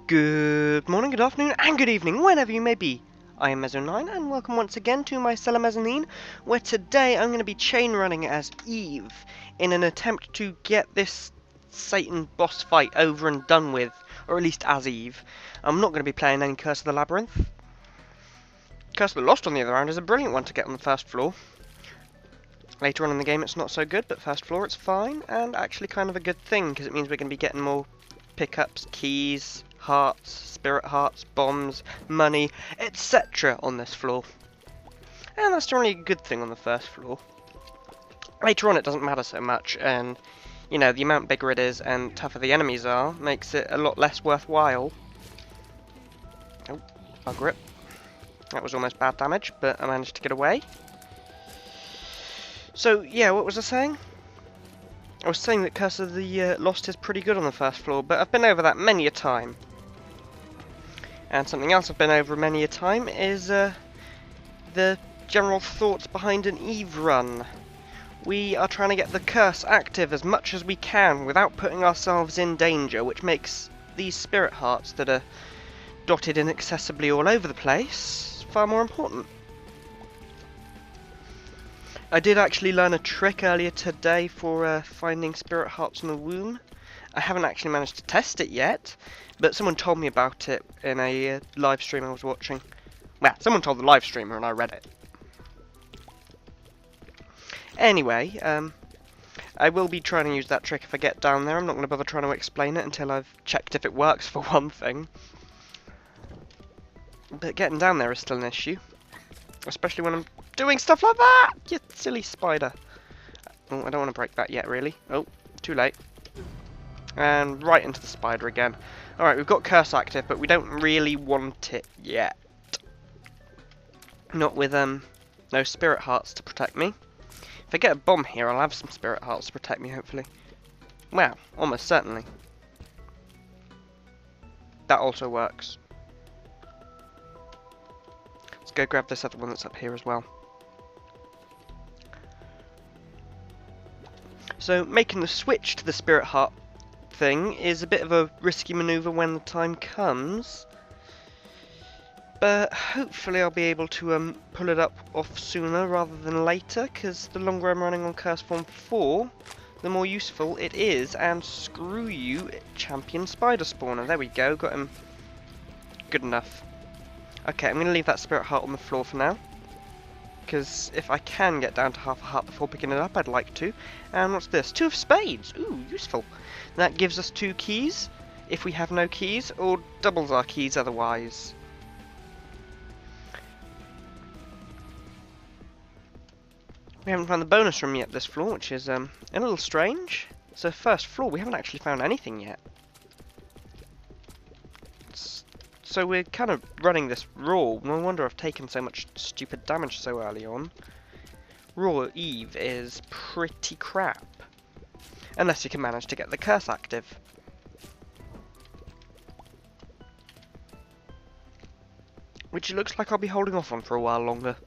Good morning, good afternoon, and good evening, whenever you may be. I am Mezzo9, and welcome once again to my cellar mezzanine, where today I'm going to be chain running as Eve in an attempt to get this Satan boss fight over and done with, or at least as Eve. I'm not going to be playing any Curse of the Labyrinth. Curse of the Lost, on the other hand, is a brilliant one to get on the first floor. Later on in the game it's not so good, but first floor it's fine, and actually kind of a good thing, because it means we're going to be getting more pickups, keys, hearts, spirit hearts, bombs, money, etc. on this floor. And that's generally a good thing on the first floor. Later on it doesn't matter so much, and you know, the amount bigger it is and tougher the enemies are makes it a lot less worthwhile. Oh, bugger it. That was almost bad damage, but I managed to get away. So yeah, what was I saying? I was saying that Curse of the Lost is pretty good on the first floor, but I've been over that many a time. And something else I've been over many a time is the general thoughts behind an Eve run. We are trying to get the curse active as much as we can without putting ourselves in danger, which makes these spirit hearts that are dotted inaccessibly all over the place far more important. I did actually learn a trick earlier today for finding spirit hearts in the womb. I haven't actually managed to test it yet, but someone told me about it in a live stream I was watching. Well, someone told the live streamer and I read it. Anyway, I will be trying to use that trick if I get down there. I'm not going to bother trying to explain it until I've checked if it works, for one thing. But getting down there is still an issue. Especially when I'm doing stuff like that! You silly spider. Oh, I don't want to break that yet, really. Oh, too late. And right into the spider again. Alright, we've got curse active, but we don't really want it yet. Not with, no spirit hearts to protect me. If I get a bomb here, I'll have some spirit hearts to protect me, hopefully. Well, almost certainly. That also works. Let's go grab this other one that's up here as well. So, making the switch to the spirit heart thing is a bit of a risky manoeuvre when the time comes. But hopefully I'll be able to pull it off sooner rather than later, because the longer I'm running on Curse Form 4, the more useful it is. And screw you, champion spider spawner. There we go, got him. Good enough. Okay, I'm going to leave that spirit heart on the floor for now, because if I can get down to half a heart before picking it up, I'd like to. And what's this? 2 of spades! Ooh, useful. That gives us 2 keys, if we have no keys, or doubles our keys otherwise. We haven't found the bonus room yet this floor, which is a little strange. So first floor, we haven't actually found anything yet. So we're kind of running this raw. No wonder I've taken so much stupid damage so early on. Raw Eve is pretty crap. Unless you can manage to get the curse active. Which it looks like I'll be holding off on for a while longer.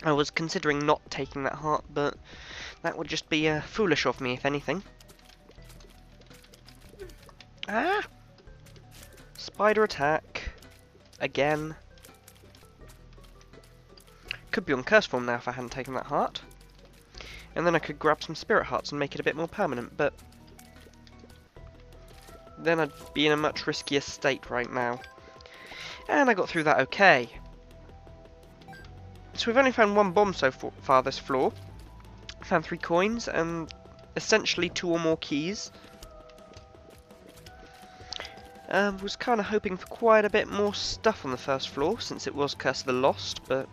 I was considering not taking that heart, but that would just be foolish of me, if anything. Ah! Spider attack. Again. Could be on curse form now if I hadn't taken that heart. And then I could grab some spirit hearts and make it a bit more permanent, but then I'd be in a much riskier state right now. And I got through that okay. So we've only found 1 bomb so far this floor. Found 3 coins and essentially 2 or more keys. Was kind of hoping for quite a bit more stuff on the first floor, since it was Curse of the Lost, but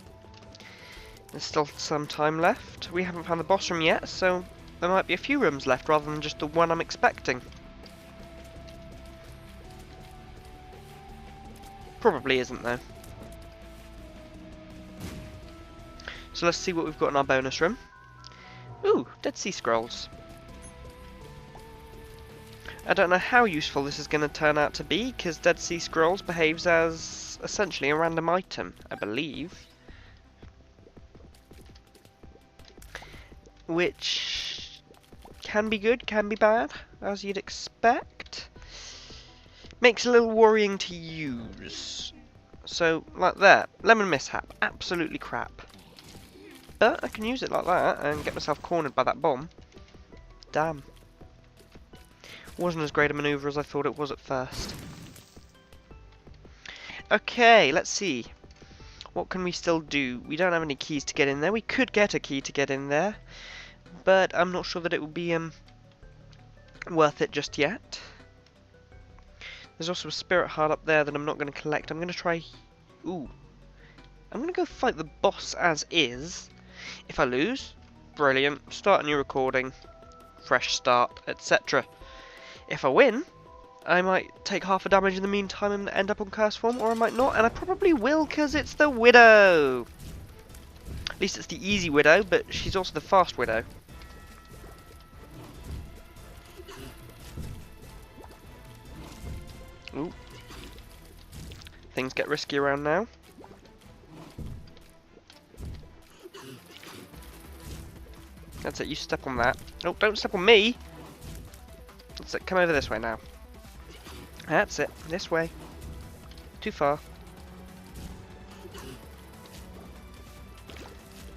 there's still some time left. We haven't found the boss room yet, so there might be a few rooms left rather than just the one I'm expecting. Probably isn't, though. So let's see what we've got in our bonus room. Ooh, Dead Sea Scrolls. I don't know how useful this is going to turn out to be, because Dead Sea Scrolls behaves as essentially a random item, I believe. Which can be good, can be bad, as you'd expect. makes it a little worrying to use. So, like that. Lemon mishap. Absolutely crap. But I can use it like that and get myself cornered by that bomb. Damn. Wasn't as great a manoeuvre as I thought it was at first. Okay, let's see. What can we still do? We don't have any keys to get in there. We could get a key to get in there, but I'm not sure that it would be worth it just yet. There's also a spirit heart up there that I'm not going to collect. I'm going to try... Ooh. I'm going to go fight the boss as is. If I lose, brilliant. Start a new recording. Fresh start, etc. If I win, I might take half a damage in the meantime and end up on curse form, or I might not, and I probably will because it's the Widow. At least it's the easy Widow, but she's also the fast Widow. Ooh. Things get risky around now. That's it, you step on that. Oh, don't step on me! That's it, come over this way now. That's it, this way. Too far.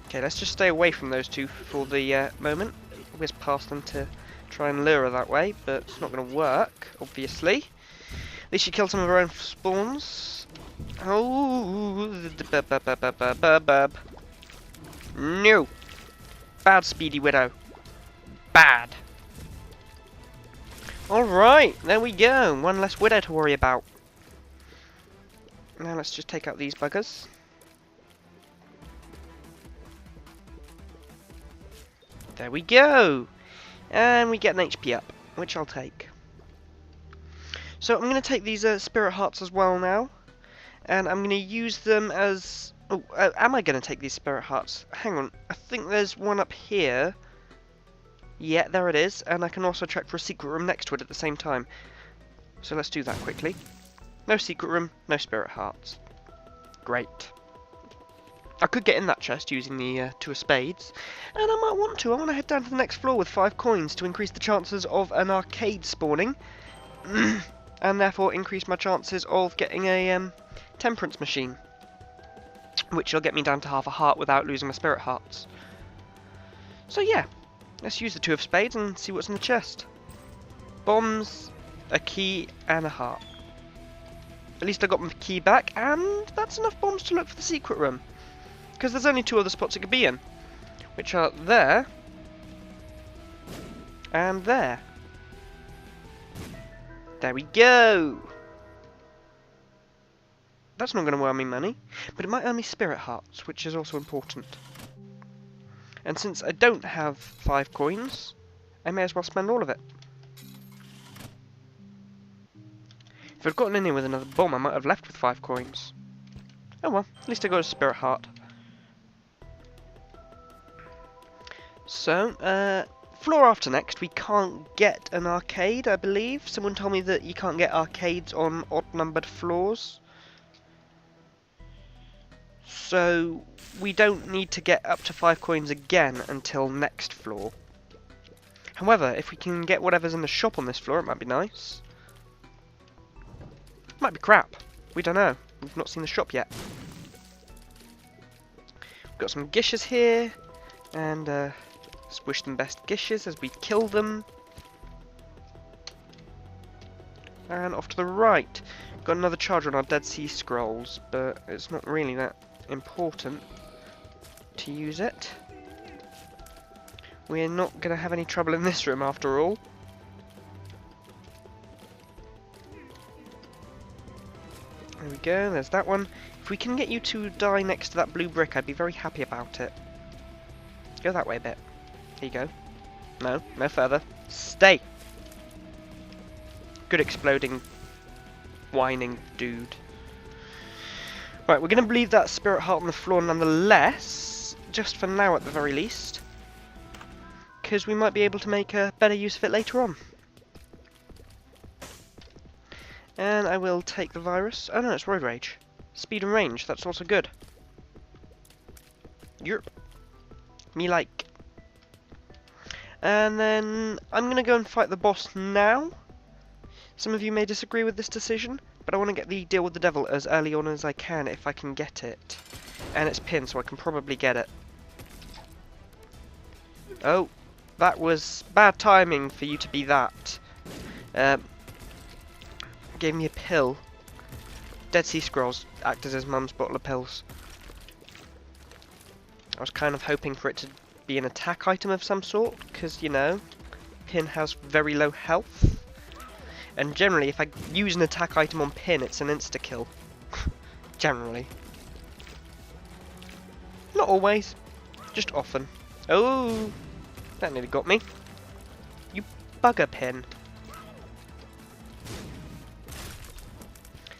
Okay, let's just stay away from those two for the moment. Whiz past them to try and lure her that way, but it's not going to work, obviously. At least she killed some of her own spawns. Oh, no! Bad Speedy Widow. Bad. Alright, there we go. One less Widow to worry about. Now let's just take out these buggers. There we go. And we get an HP up, which I'll take. So I'm going to take these spirit hearts as well now. And I'm going to use them as... Oh, am I going to take these spirit hearts? Hang on, I think there's one up here. Yeah, there it is, and I can also check for a secret room next to it at the same time. So let's do that quickly. No secret room, no spirit hearts. Great. I could get in that chest using the two of spades, and I might want to. I want to head down to the next floor with 5 coins to increase the chances of an arcade spawning, and therefore increase my chances of getting a temperance machine, which will get me down to half a heart without losing my spirit hearts. So yeah. Let's use the 2 of spades and see what's in the chest. Bombs, a key, and a heart. At least I got my key back, and that's enough bombs to look for the secret room. Because there's only 2 other spots it could be in, which are there, and there. There we go! That's not going to earn me money, but it might earn me spirit hearts, which is also important. And since I don't have 5 coins, I may as well spend all of it. If I'd gotten in here with another bomb, I might have left with 5 coins. Oh well, at least I got a spirit heart. So, floor after next, we can't get an arcade, I believe. Someone told me that you can't get arcades on odd-numbered floors. So, we don't need to get up to 5 coins again until next floor. However, if we can get whatever's in the shop on this floor, it might be nice. Might be crap. We don't know. We've not seen the shop yet. We've got some gishes here, and let's wish them best gishes as we kill them. And off to the right. Got another charger on our Dead Sea Scrolls, but it's not really that important to use it. We're not going to have any trouble in this room after all. There we go, there's that one. If we can get you to die next to that blue brick, I'd be very happy about it. Go that way a bit. There you go. No, no further. Stay! Good exploding, whining dude. Right, we're going to leave that spirit heart on the floor nonetheless, just for now at the very least, because we might be able to make a better use of it later on. And I will take the virus. Oh no, it's road rage. Speed and range, that's also good. Yerp. Me like. And then I'm going to go and fight the boss now. Some of you may disagree with this decision, but I want to get the deal with the devil as early on as I can if I can get it. And it's pinned, so I can probably get it. Oh, that was bad timing for you to be that. Gave me a pill. Dead Sea Scrolls act as his mum's bottle of pills. I was kind of hoping for it to be an attack item of some sort, because, you know, Pin has very low health. And generally, if I use an attack item on Pin, it's an insta-kill. Generally. Not always, just often. Oh, that nearly got me. You bugger, Pin.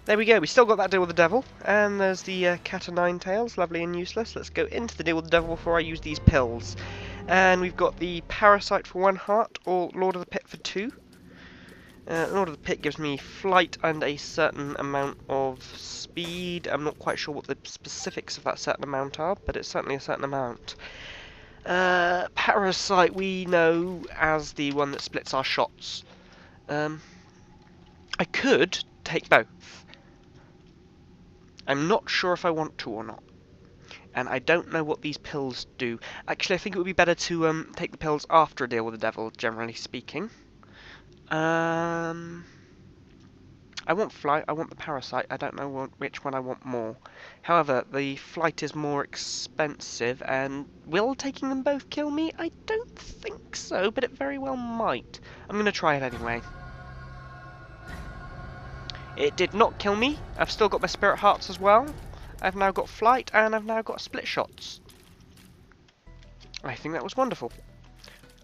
There we go, we still got that deal with the devil. And there's the cat o' nine tails, lovely and useless. Let's go into the deal with the devil before I use these pills. And we've got the Parasite for 1 heart, or Lord of the Pit for 2. Lord of the Pit gives me flight and a certain amount of speed. I'm not quite sure what the specifics of that certain amount are, but it's certainly a certain amount. Parasite we know as the one that splits our shots. I could take both. I'm not sure if I want to or not. And I don't know what these pills do. Actually, I think it would be better to take the pills after a deal with the devil, generally speaking. I want flight, I want the parasite, I don't know which one I want more. However, the flight is more expensive, and will taking them both kill me? I don't think so, but it very well might. I'm going to try it anyway. It did not kill me. I've still got my spirit hearts as well. I've now got flight, and I've now got split shots. I think that was wonderful.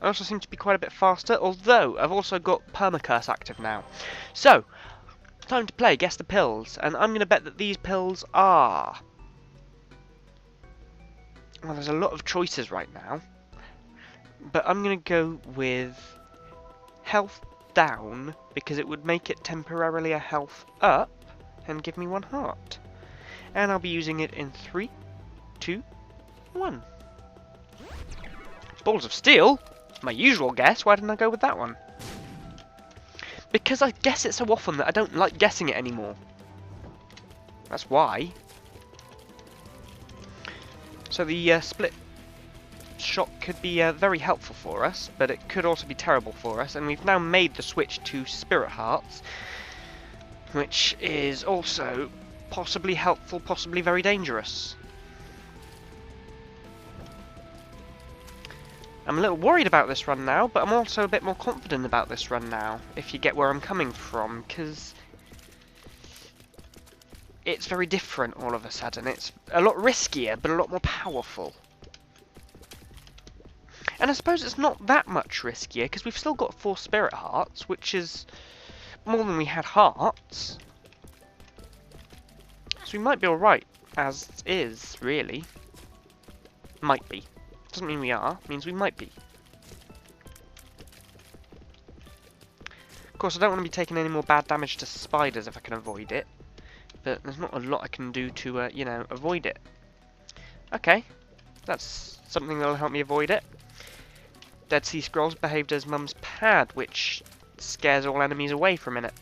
I also seem to be quite a bit faster, although I've also got Permacurse active now. So, time to play Guess the Pills, and I'm going to bet that these pills are... Well, there's a lot of choices right now, but I'm going to go with health down, because it would make it temporarily a health up, and give me 1 heart. And I'll be using it in 3, 2, 1. Balls of Steel? My usual guess, why didn't I go with that one? Because I guess it so often that I don't like guessing it anymore. That's why. So the split shot could be very helpful for us, but it could also be terrible for us, and we've now made the switch to Spirit Hearts, which is also possibly helpful, possibly very dangerous. I'm a little worried about this run now, but I'm also a bit more confident about this run now, if you get where I'm coming from, because it's very different all of a sudden. It's a lot riskier, but a lot more powerful. And I suppose it's not that much riskier, because we've still got 4 Spirit Hearts, which is more than we had hearts. So we might be alright, as is, really. Might be. Doesn't mean we are, means we might be. Of course, I don't want to be taking any more bad damage to spiders if I can avoid it. But there's not a lot I can do to, you know, avoid it. Okay, that's something that'll help me avoid it. Dead Sea Scrolls behaved as Mum's pad, which scares all enemies away for a minute.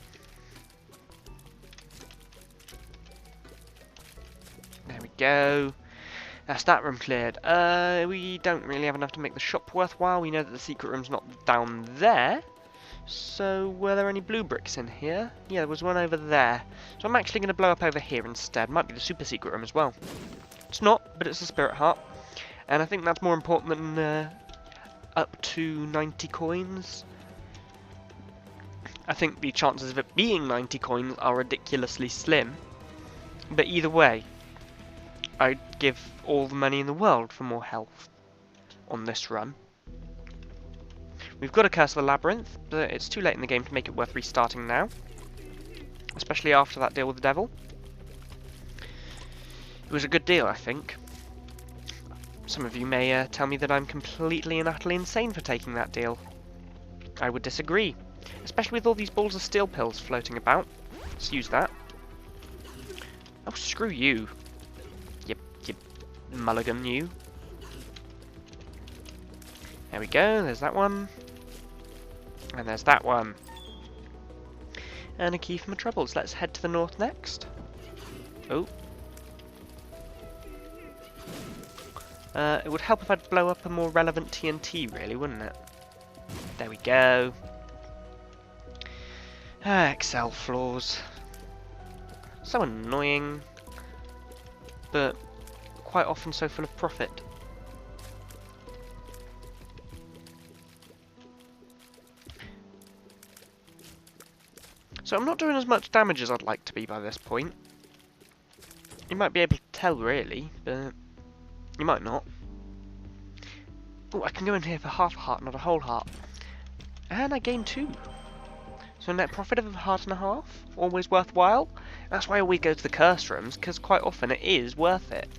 There we go. That's that room cleared. We don't really have enough to make the shop worthwhile. We know that the secret room's not down there. So, were there any blue bricks in here? Yeah, there was one over there. So I'm actually going to blow up over here instead. Might be the super secret room as well. It's not, but it's a spirit heart. And I think that's more important than up to 90 coins. I think the chances of it being 90 coins are ridiculously slim. But either way, I'd give all the money in the world for more health on this run. We've got a Curse of the Labyrinth, but it's too late in the game to make it worth restarting now. Especially after that deal with the devil. It was a good deal, I think. Some of you may tell me that I'm completely and utterly insane for taking that deal. I would disagree. Especially with all these balls of steel pills floating about. Let's use that. Oh, screw you. You mulligan, you. There we go, there's that one. And there's that one. And a key for my troubles. Let's head to the north next. Oh. It would help if I'd blow up a more relevant TNT, really, wouldn't it? There we go. Excel flaws. So annoying, but quite often so full of profit. So I'm not doing as much damage as I'd like to be by this point. You might be able to tell, really, but you might not. Oh, I can go in here for half a heart, not a whole heart. And I gain 2. So a net profit of a heart and a half, always worthwhile. That's why I always go to the curse rooms, because quite often it is worth it.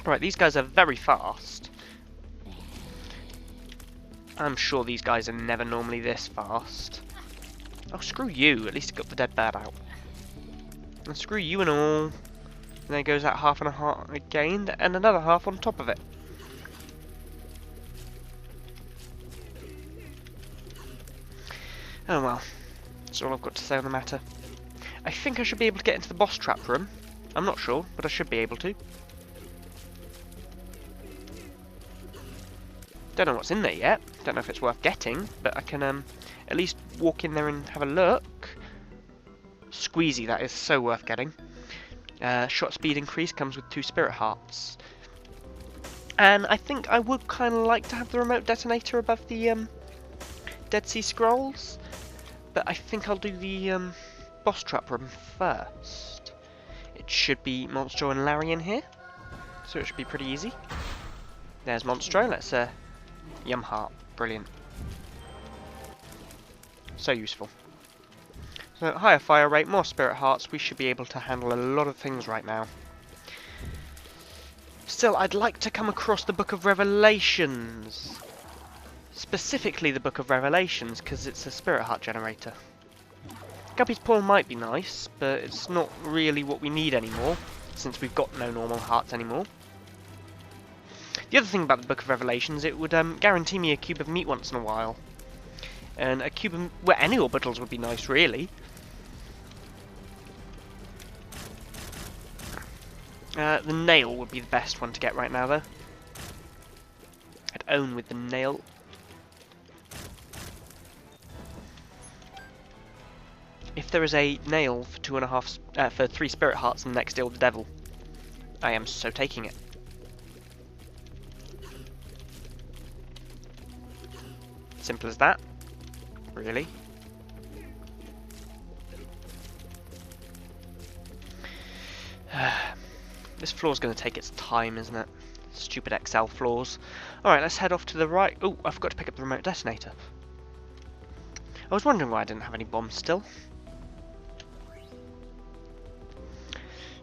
Right, these guys are very fast. I'm sure these guys are never normally this fast. Oh, screw you. At least it got the dead bird out. And screw you and all. And there goes that half and a heart again, and another half on top of it. Oh well. That's all I've got to say on the matter. I think I should be able to get into the boss trap room. I'm not sure, but I should be able to. Don't know what's in there yet. Don't know if it's worth getting, but I can at least walk in there and have a look. Squeezy, that is so worth getting. Shot speed increase comes with 2 spirit hearts. And I think I would kind of like to have the remote detonator above the Dead Sea Scrolls. But I think I'll do the boss trap room first. It should be Monstro and Larry in here, so it should be pretty easy. There's Monstro, let's Yum Heart, brilliant. So useful. So higher fire rate, more spirit hearts, we should be able to handle a lot of things right now. Still, I'd like to come across the Book of Revelations. Specifically the Book of Revelations, because it's a spirit heart generator. Guppy's Paw might be nice, but it's not really what we need anymore, since we've got no normal hearts anymore. The other thing about the Book of Revelations, it would guarantee me a cube of meat once in a while. And a cube of... well, any orbitals would be nice, really. The nail would be the best one to get right now, though. I'd own with the nail. If there is a nail for 2.5, for 3 spirit hearts in the next deal with the devil, I am so taking it. Simple as that, really. This floor's going to take its time, isn't it? Stupid Excel floors. Alright, let's head off to the right. Oh, I forgot to pick up the remote detonator. I was wondering why I didn't have any bombs still.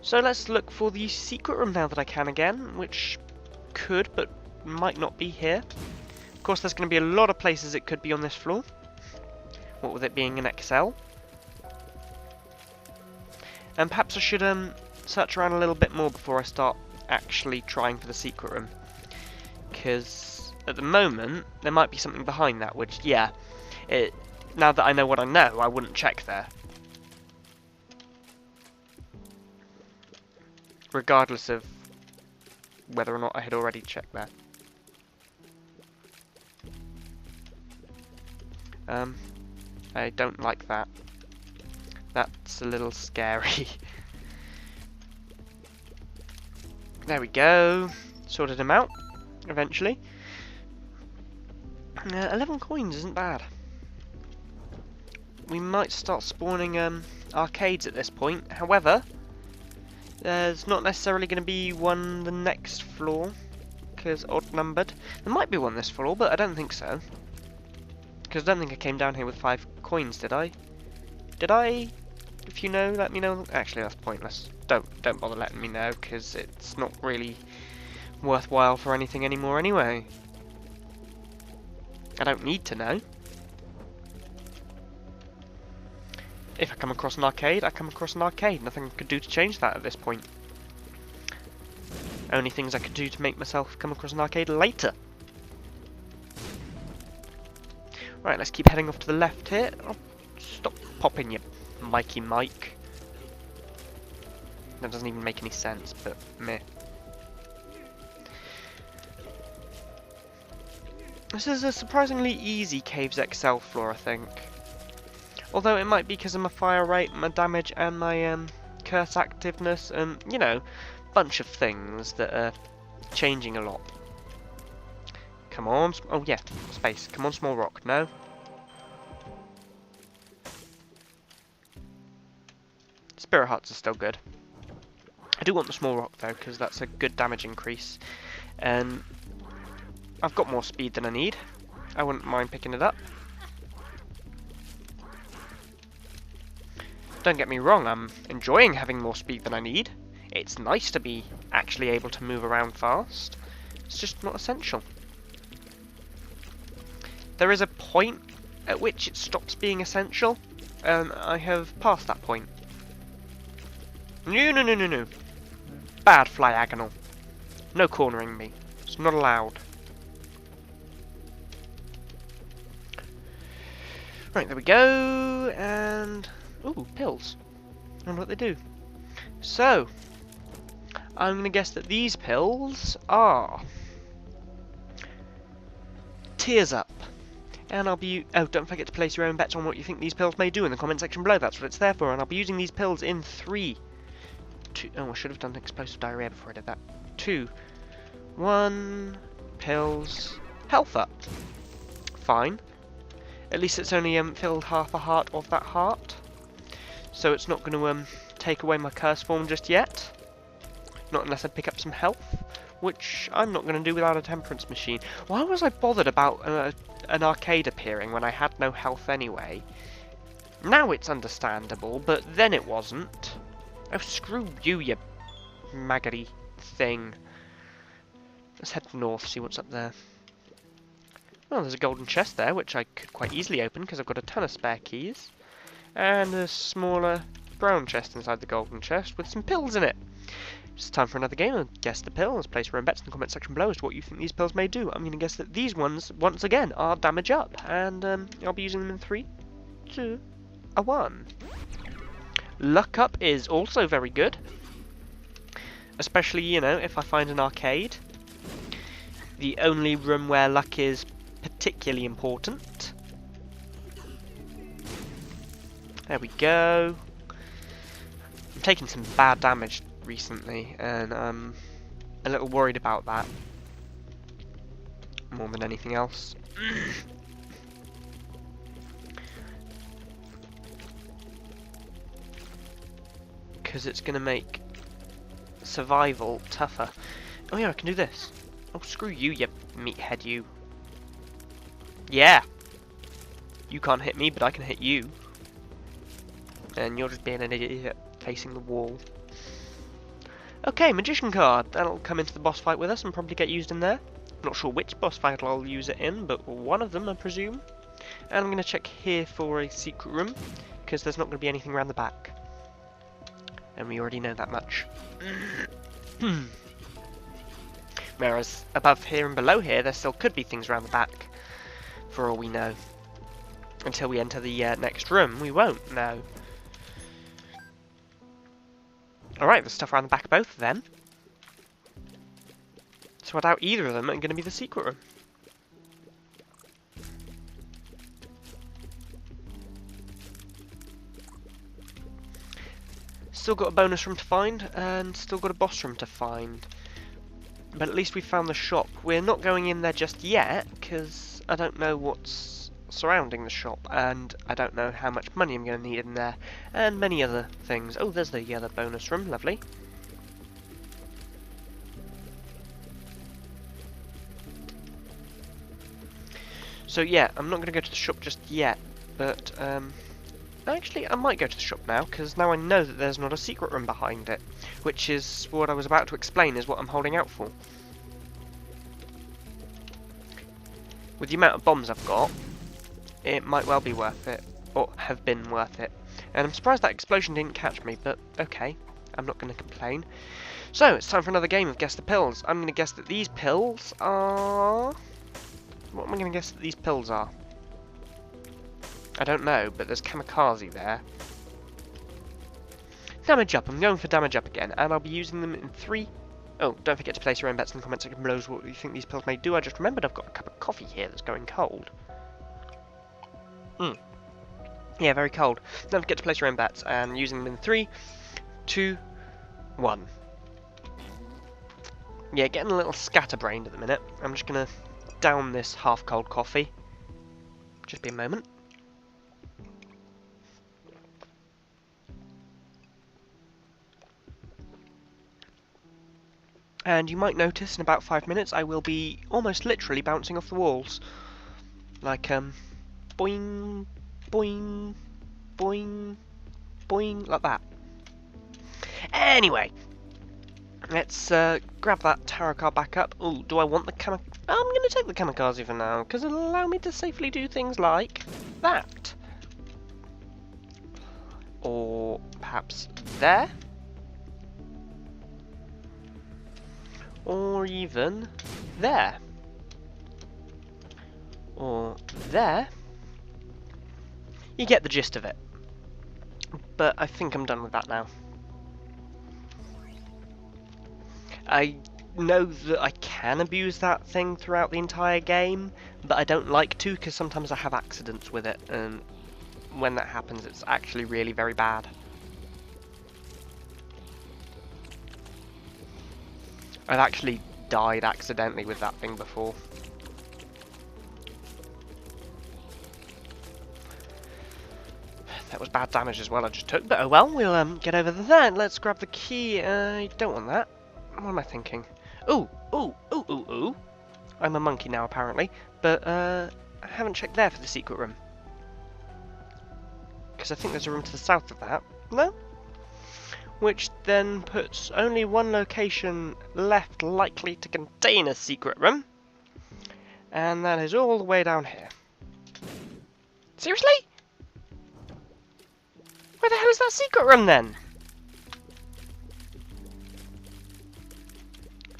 So let's look for the secret room now that I can again, which could, but might not be here. Of course, there's going to be a lot of places it could be on this floor. What with it being an XL. And perhaps I should search around a little bit more before I start actually trying for the secret room. Because at the moment, there might be something behind that, which, yeah, now that I know what I know, I wouldn't check there. Regardless of whether or not I had already checked there. I don't like that. That's a little scary. There we go. Sorted him out, eventually. 11 coins isn't bad. We might start spawning arcades at this point. However, there's not necessarily going to be one the next floor, because odd numbered. There might be one this floor, but I don't think so. Because I don't think I came down here with 5 coins, did I? Did I? If you know, let me know. Actually, that's pointless. Don't bother letting me know, because it's not really worthwhile for anything anymore anyway. I don't need to know. If I come across an arcade, I come across an arcade. Nothing I could do to change that at this point. Only things I could do to make myself come across an arcade later. Right, let's keep heading off to the left here. Oh, Stop popping your Mikey Mike. That doesn't even make any sense, but meh. This is a surprisingly easy Caves XL floor, I think. Although it might be because of my fire rate, my damage, and my curse activeness, and, you know, bunch of things that are changing a lot. Come on. Oh, yeah. Space. Come on, small rock. No. Spirit Hearts are still good. I do want the small rock, though, because that's a good damage increase. And I've got more speed than I need. I wouldn't mind picking it up. Don't get me wrong, I'm enjoying having more speed than I need. It's nice to be actually able to move around fast. It's just not essential. There is a point at which it stops being essential, and I have passed that point. No. Bad Flyagonal. No cornering me. It's not allowed. Right, there we go, and... ooh, pills. I wonder what they do. So, I'm going to guess that these pills are... Tears Up. And I'll be... oh, don't forget to place your own bets on what you think these pills may do in the comment section below. That's what it's there for. And I'll be using these pills in 3, 2... oh, I should have done explosive diarrhea before I did that. 2, 1... pills... Health Up. Fine. At least it's only filled half a heart of that heart. So it's not going to take away my curse form just yet. Not unless I pick up some health. Which I'm not going to do without a temperance machine. Why was I bothered about an arcade appearing when I had no health anyway? Now it's understandable, but then it wasn't. Oh, screw you, you maggoty thing. Let's head north, see what's up there. Well, there's a golden chest there, which I could quite easily open because I've got a ton of spare keys. And a smaller brown chest inside the golden chest with some pills in it. It's time for another game of Guess the Pills. Place your own bets in the comment section below as to what you think these pills may do. I'm going to guess that these ones, once again, are damage up. And I'll be using them in 3, 2, 1. Luck Up is also very good. Especially, you know, if I find an arcade. The only room where luck is particularly important. There we go. I'm taking some bad damage recently, and I'm a little worried about that. More than anything else. Because it's going to make survival tougher. Oh yeah, I can do this. Oh, screw you, you meathead, you. Yeah! You can't hit me, but I can hit you. And you're just being an idiot facing the wall. Okay, Magician card. That'll come into the boss fight with us and probably get used in there. Not sure which boss fight I'll use it in, but one of them, I presume. And I'm going to check here for a secret room, because there's not going to be anything around the back. And we already know that much. Whereas above here and below here, there still could be things around the back, for all we know. Until we enter the next room, we won't know. Alright, there's stuff around the back of both of them. So I doubt either of them are going to be the secret room. Still got a bonus room to find, and still got a boss room to find. But at least we found the shop. We're not going in there just yet, because I don't know what's surrounding the shop, and I don't know how much money I'm going to need in there, and many other things. Oh, there's the other bonus room, lovely. So yeah, I'm not going to go to the shop just yet, but actually I might go to the shop now, because now I know that there's not a secret room behind it, which is what I was about to explain is what I'm holding out for. With the amount of bombs I've got, it might well be worth it, or have been worth it. And I'm surprised that explosion didn't catch me, but okay, I'm not going to complain. So, it's time for another game of Guess the Pills. I'm going to guess that these pills are... what am I going to guess that these pills are? I don't know, but there's kamikaze there. Damage up. I'm going for damage up again, and I'll be using them in 3. Oh, don't forget to place your own bets in the comments section below what you think these pills may do. I just remembered I've got a cup of coffee here that's going cold. Yeah, very cold. Don't forget to place your own bets, and using them in 3, 2, 1. Yeah, getting a little scatterbrained at the minute. I'm just going to down this half-cold coffee. Just be a moment. And you might notice in about 5 minutes I will be almost literally bouncing off the walls. Like, boing, boing, boing, boing, like that. Anyway, let's grab that tarot card back up. Ooh, do I want the kamikaze? I'm going to take the kamikaze for now, because it'll allow me to safely do things like that. Or perhaps there. Or even there. Or there. You get the gist of it. But I think I'm done with that now. I know that I can abuse that thing throughout the entire game, but I don't like to because sometimes I have accidents with it, and when that happens it's actually really very bad. I've actually died accidentally with that thing before. That was bad damage as well I just took, but oh well, we'll get over that. Let's grab the key. I don't want that. What am I thinking? Ooh, ooh, ooh, ooh, ooh. I'm a monkey now apparently, but I haven't checked there for the secret room. Because I think there's a room to the south of that. No? Which then puts only one location left likely to contain a secret room, and that is all the way down here. Seriously? Where the hell is that secret room then?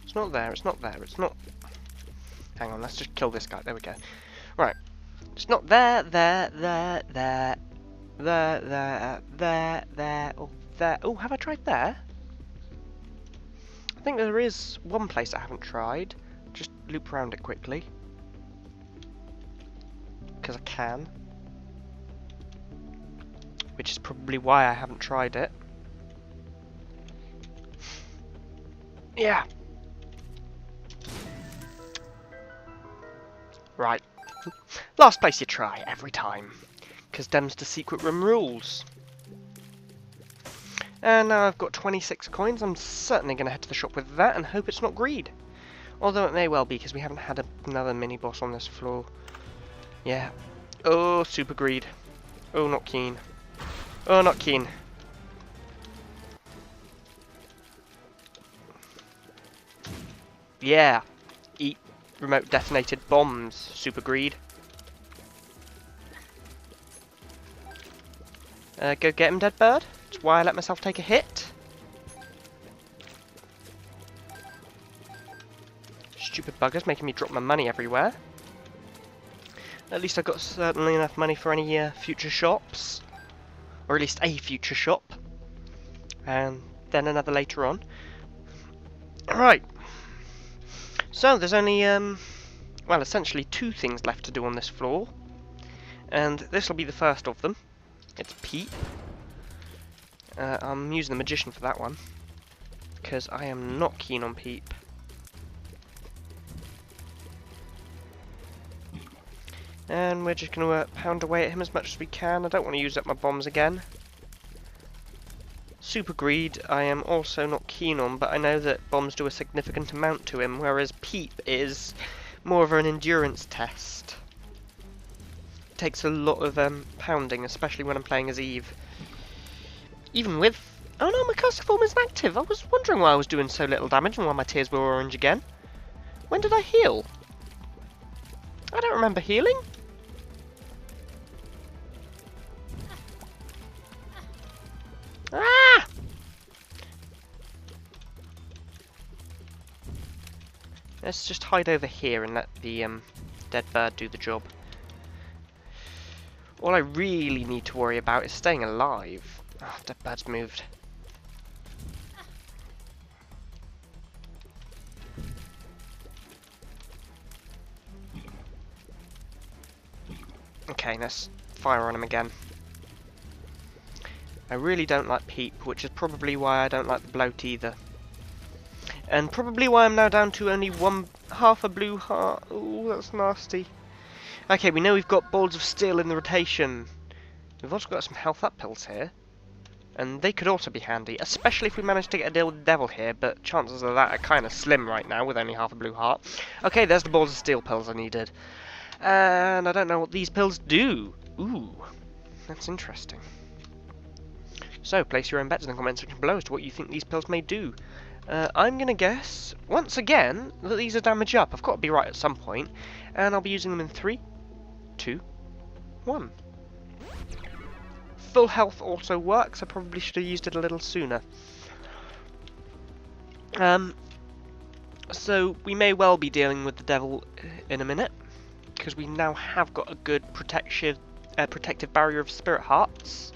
It's not there, it's not there, it's not... Hang on, let's just kill this guy, there we go. Right, it's not there, there, or there. Oh, have I tried there? I think there is one place I haven't tried. Just loop around it quickly. Because I can. Which is probably why I haven't tried it. Yeah. Right. Last place you try, every time. Because them's the secret room rules. And now I've got 26 coins, I'm certainly going to head to the shop with that and hope it's not greed. Although it may well be, because we haven't had another mini-boss on this floor. Yeah. Oh, super greed. Oh, not keen. Oh, not keen. Yeah. Eat remote detonated bombs, super greed. Go get him, dead bird. That's why I let myself take a hit. Stupid buggers making me drop my money everywhere. At least I've got certainly enough money for any future shops. Or at least a future shop. And then another later on. Right. So there's only, well, essentially 2 things left to do on this floor. And this will be the first of them. It's Peep. I'm using the Magician for that one. Because I am not keen on Peep. And we're just going to pound away at him as much as we can. I don't want to use up my bombs again. Super Greed I am also not keen on, but I know that bombs do a significant amount to him, whereas Peep is more of an endurance test. It takes a lot of pounding, especially when I'm playing as Eve. Even with... Oh no, my caster form isn't active! I was wondering why I was doing so little damage and why my tears were orange again. When did I heal? I don't remember healing. Ah! Let's just hide over here and let the dead bird do the job. All I really need to worry about is staying alive. Oh, dead bird's moved. Okay, let's fire on him again. I really don't like Peep, which is probably why I don't like the bloat either. And probably why I'm now down to only half a blue heart. Ooh, that's nasty. Okay, we know we've got balls of steel in the rotation. We've also got some health up pills here. And they could also be handy, especially if we manage to get a deal with the devil here, but chances of that are kind of slim right now with only half a blue heart. Okay, there's the balls of steel pills I needed. And I don't know what these pills do. Ooh, that's interesting. So, place your own bets in the comment section below as to what you think these pills may do. I'm going to guess, once again, that these are damage up. I've got to be right at some point. And I'll be using them in 3, 2, 1. Full health also works. I probably should have used it a little sooner. So, we may well be dealing with the devil in a minute, because we now have got a good protective barrier of spirit hearts.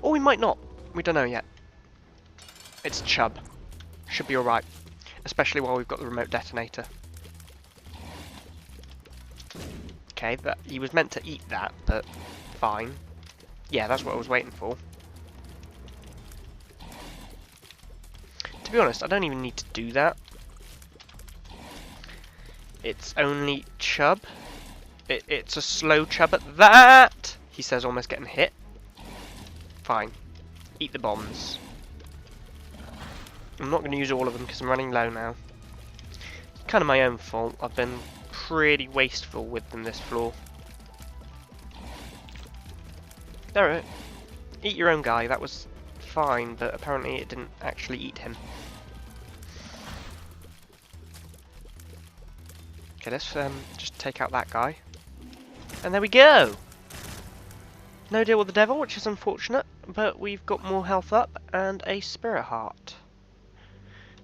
Or we might not. We don't know yet. It's Chub. Should be alright. Especially while we've got the remote detonator. Okay, he was meant to eat that, but fine. Yeah, that's what I was waiting for. To be honest, I don't even need to do that. It's only Chub. It's a slow Chub at that! He says, almost getting hit. Fine. Eat the bombs. I'm not going to use all of them because I'm running low now. It's kind of my own fault. I've been pretty wasteful with them this floor. Alright. Eat your own guy. That was fine, but apparently it didn't actually eat him. Okay, let's just take out that guy. And there we go! No deal with the devil, which is unfortunate, but we've got more health up and a spirit heart.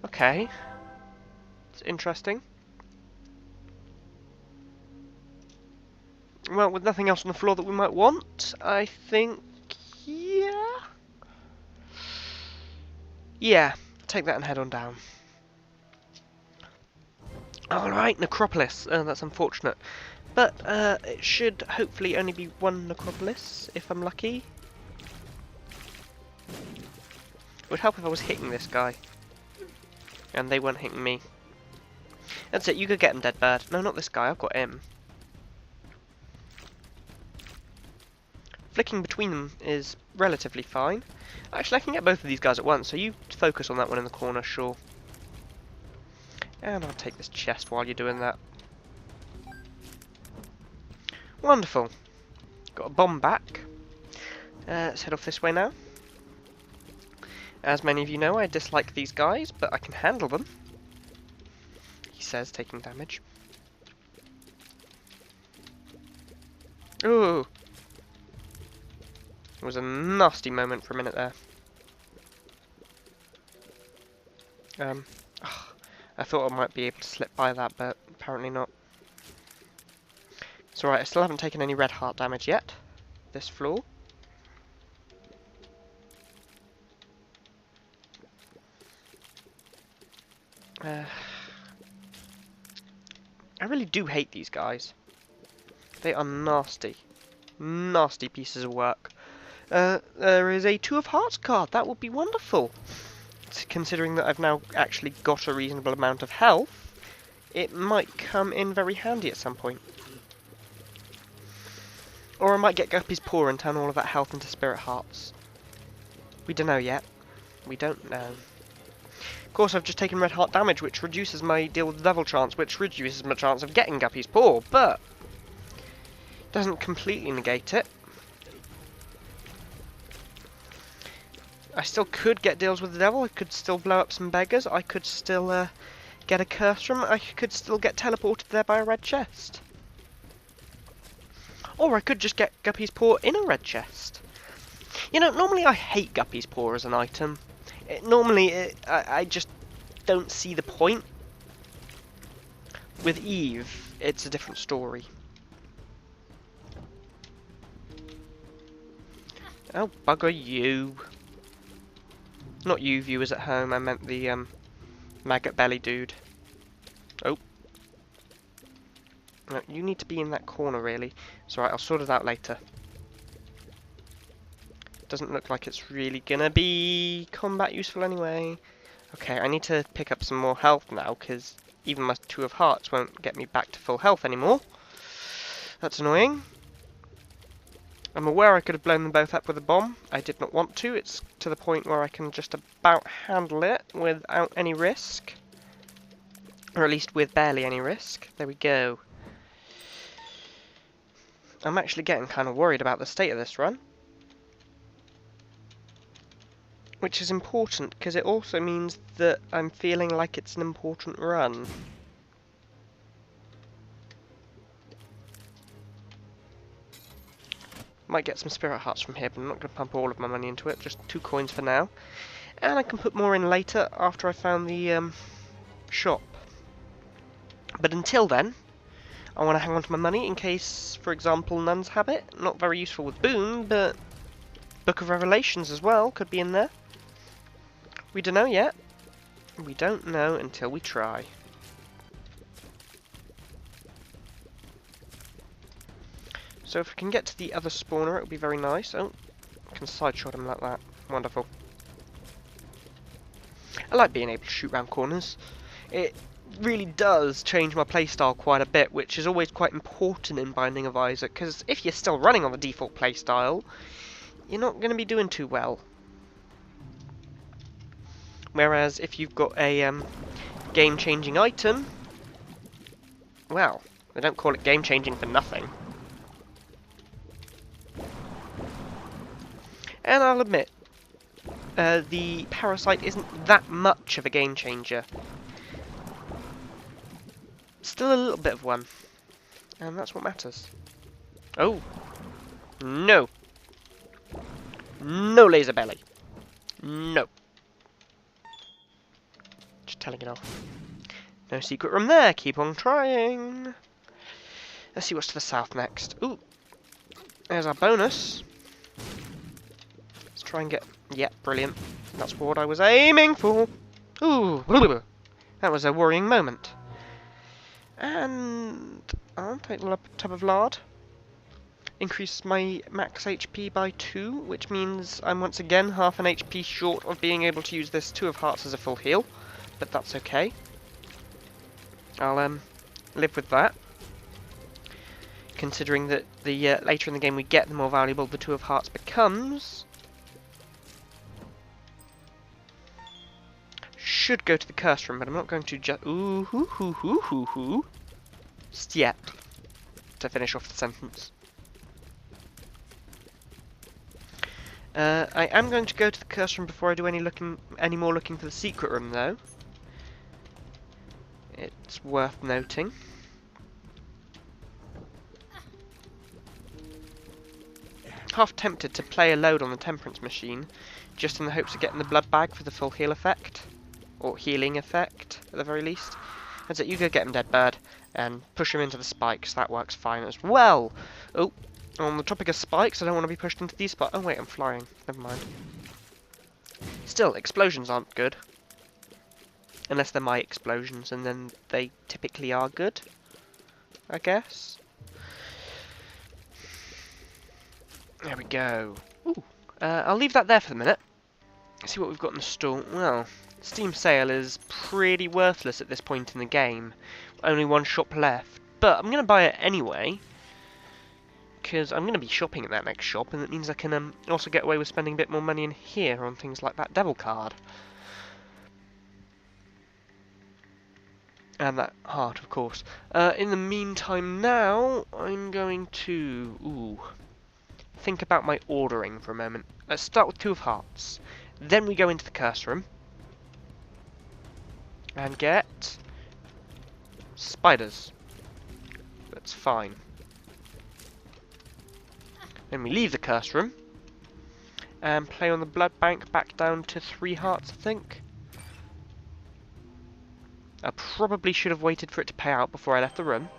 Okay. It's interesting. Well, with nothing else on the floor that we might want, I think... yeah? Yeah, take that and head on down. Alright, necropolis. That's unfortunate. But it should hopefully only be one necropolis, if I'm lucky. It would help if I was hitting this guy. And they weren't hitting me. That's it, you could get him, dead bird. No, not this guy, I've got him. Flicking between them is relatively fine. Actually, I can get both of these guys at once, so you focus on that one in the corner, sure. And I'll take this chest while you're doing that. Wonderful. Got a bomb back. Let's head off this way now. As many of you know, I dislike these guys, but I can handle them. He says, taking damage. Ooh. It was a nasty moment for a minute there. I thought I might be able to slip by that, but apparently not. It's alright, I still haven't taken any red heart damage yet. This floor. I really do hate these guys. They are nasty. Nasty pieces of work. There is a Two of Hearts card. That would be wonderful. Considering that I've now actually got a reasonable amount of health, it might come in very handy at some point. Or I might get Guppy's Paw and turn all of that health into Spirit Hearts. We don't know yet. We don't know. Of course, I've just taken red heart damage, which reduces my deal with the devil chance, which reduces my chance of getting Guppy's Paw, but doesn't completely negate it. I still could get deals with the devil, I could still blow up some beggars, I could still get a curse from, I could still get teleported there by a red chest. Or I could just get Guppy's Paw in a red chest. You know, normally I hate Guppy's Paw as an item. I just don't see the point. With Eve, it's a different story. Oh, bugger you. Not you viewers at home, I meant the maggot belly dude. Oh. No, you need to be in that corner really. It's alright, I'll sort it out later. Doesn't look like it's really gonna be combat useful anyway. Okay, I need to pick up some more health now, because even my 2 of hearts won't get me back to full health anymore. That's annoying. I'm aware I could have blown them both up with a bomb. I did not want to. It's to the point where I can just about handle it without any risk. Or at least with barely any risk. There we go. I'm actually getting kind of worried about the state of this run. Which is important, because it also means that I'm feeling like it's an important run. Might get some spirit hearts from here, but I'm not going to pump all of my money into it, just 2 coins for now. And I can put more in later, after I found the shop. But until then, I want to hang on to my money in case, for example, Nun's Habit. Not very useful with Boon, but Book of Revelations as well could be in there. We don't know yet. We don't know until we try. So if we can get to the other spawner, it would be very nice. Oh, I can side-shot him like that. Wonderful. I like being able to shoot round corners. It really does change my playstyle quite a bit, which is always quite important in Binding of Isaac, because if you're still running on the default playstyle, you're not going to be doing too well. Whereas if you've got a game-changing item, well, they don't call it game-changing for nothing. And I'll admit, the Parasite isn't that much of a game-changer. Still a little bit of one, and that's what matters. Oh, no. No laser belly. No. Just telling it off. No secret room there. Keep on trying. Let's see what's to the south next. Ooh. There's our bonus. Let's try and get... Yeah, brilliant. That's what I was aiming for. Ooh. That was a worrying moment. And... I'll take a tub of lard. Increase my max HP by 2, which means I'm once again half an HP short of being able to use this 2 of hearts as a full heal. But that's okay. I'll live with that. Considering that the later in the game we get, the more valuable the 2 of hearts becomes. Should go to the curse room, but I'm not going to just just yet to finish off the sentence. I am going to go to the curse room before I do any more looking for the secret room, though. It's worth noting. Half tempted to play a load on the temperance machine, just in the hopes of getting the blood bag for the full heal effect, or healing effect at the very least. And so you go get him, dead bird, and push him into the spikes. That works fine as well. Oh, on the topic of spikes, I don't want to be pushed into these spikes. Oh wait, I'm flying. Never mind. Still, explosions aren't good. Unless they're my explosions, and then they typically are good, I guess. There we go. Ooh. I'll leave that there for the minute. See what we've got in the store. Well, Steam sale is pretty worthless at this point in the game. Only one shop left. But I'm going to buy it anyway, because I'm going to be shopping at that next shop, and it means I can also get away with spending a bit more money in here on things like that devil card. And that heart, of course. In the meantime now, I'm going to think about my ordering for a moment. Let's start with 2 of hearts. Then we go into the curse room. And get... spiders. That's fine. Then we leave the curse room. And play on the blood bank back down to 3 hearts, I think. I probably should have waited for it to pay out before I left the room.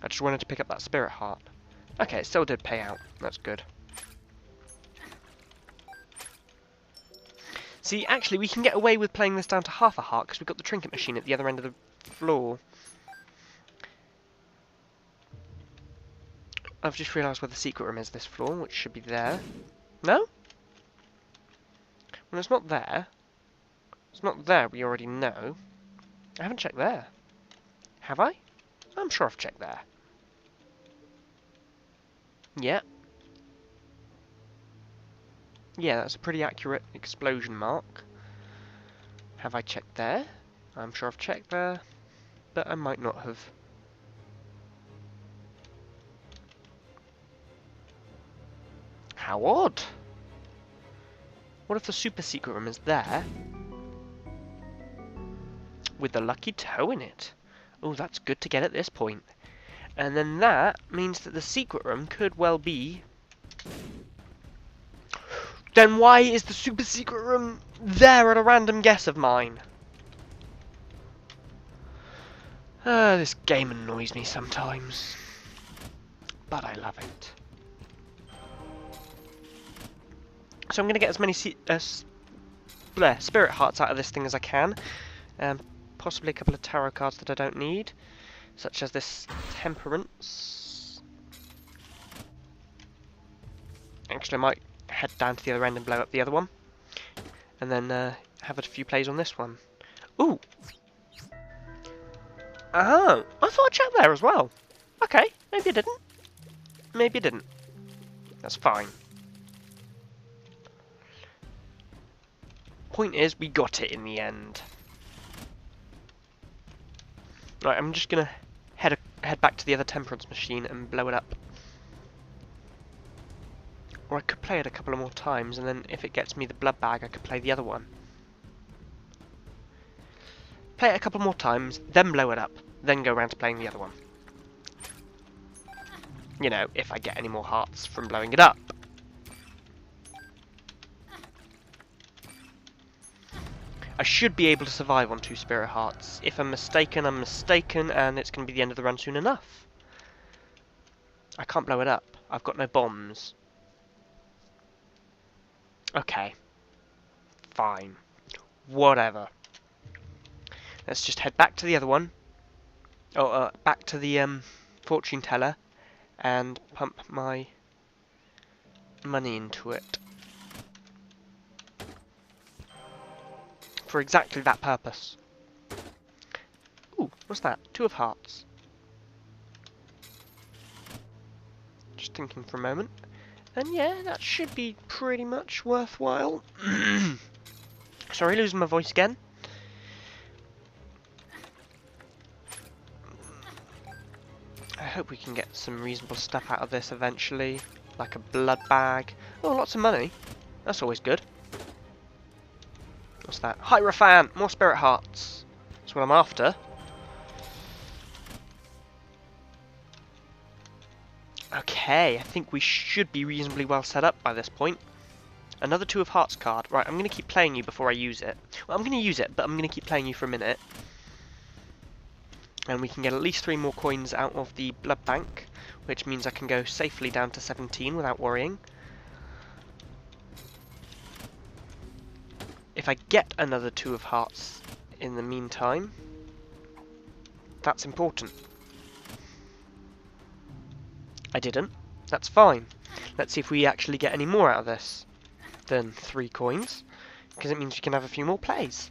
I just wanted to pick up that spirit heart. Okay, it still did pay out. That's good. See, actually, we can get away with playing this down to half a heart, because we've got the trinket machine at the other end of the floor. I've just realised where the secret room is this floor, which should be there. No? Well, it's not there. It's not there, we already know. I haven't checked there. Have I? I'm sure I've checked there. Yeah. Yeah, that's a pretty accurate explosion mark. Have I checked there? I'm sure I've checked there, but I might not have. How odd! What if the super secret room is there, with the lucky toe in it? Oh, that's good to get at this point. And then that means that the secret room could well be... Then why is the super secret room there at a random guess of mine? This game annoys me sometimes, but I love it. So I'm going to get as many spirit hearts out of this thing as I can. Possibly a couple of tarot cards that I don't need, such as this temperance. Actually, I might head down to the other end and blow up the other one, and then have a few plays on this one. Ooh! Oh, I thought I checked there as well. Okay, maybe I didn't. Maybe I didn't. That's fine. Point is, we got it in the end. Right, I'm just gonna head back to the other temperance machine and blow it up. Or I could play it a couple of more times, and then if it gets me the blood bag, I could play the other one. Play it a couple more times, then blow it up, then go around to playing the other one. You know, if I get any more hearts from blowing it up. I should be able to survive on 2 spirit hearts. If I'm mistaken, I'm mistaken, and it's going to be the end of the run soon enough. I can't blow it up. I've got no bombs. Okay. Fine. Whatever. Let's just head back to the other one. Oh, back to the fortune teller and pump my money into it. For exactly that purpose. Ooh, what's that? 2 of hearts. Just thinking for a moment. And yeah, that should be pretty much worthwhile. Sorry, losing my voice again. I hope we can get some reasonable stuff out of this eventually. Like a blood bag. Oh, lots of money. That's always good. What's that? Hierophant! More spirit hearts. That's what I'm after. Okay, I think we should be reasonably well set up by this point. Another 2 of hearts card. Right, I'm going to keep playing you before I use it. Well, I'm going to use it, but I'm going to keep playing you for a minute. And we can get at least 3 more coins out of the blood bank, which means I can go safely down to 17 without worrying. If I get another 2 of hearts in the meantime, that's important. I didn't. That's fine. Let's see if we actually get any more out of this than 3 coins, because it means we can have a few more plays.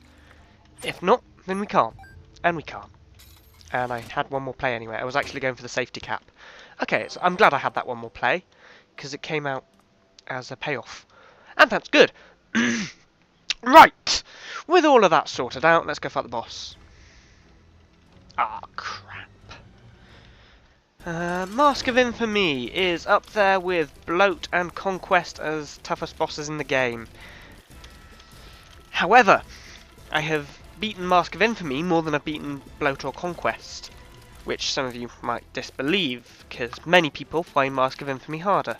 If not, then we can't. And we can't. And I had 1 more play anyway. I was actually going for the safety cap. Okay, so I'm glad I had that 1 more play, because it came out as a payoff. And that's good! Right! With all of that sorted out, let's go fight the boss. Ah, crap. Mask of Infamy is up there with Bloat and Conquest as toughest bosses in the game. However, I have beaten Mask of Infamy more than I've beaten Bloat or Conquest, which some of you might disbelieve, because many people find Mask of Infamy harder.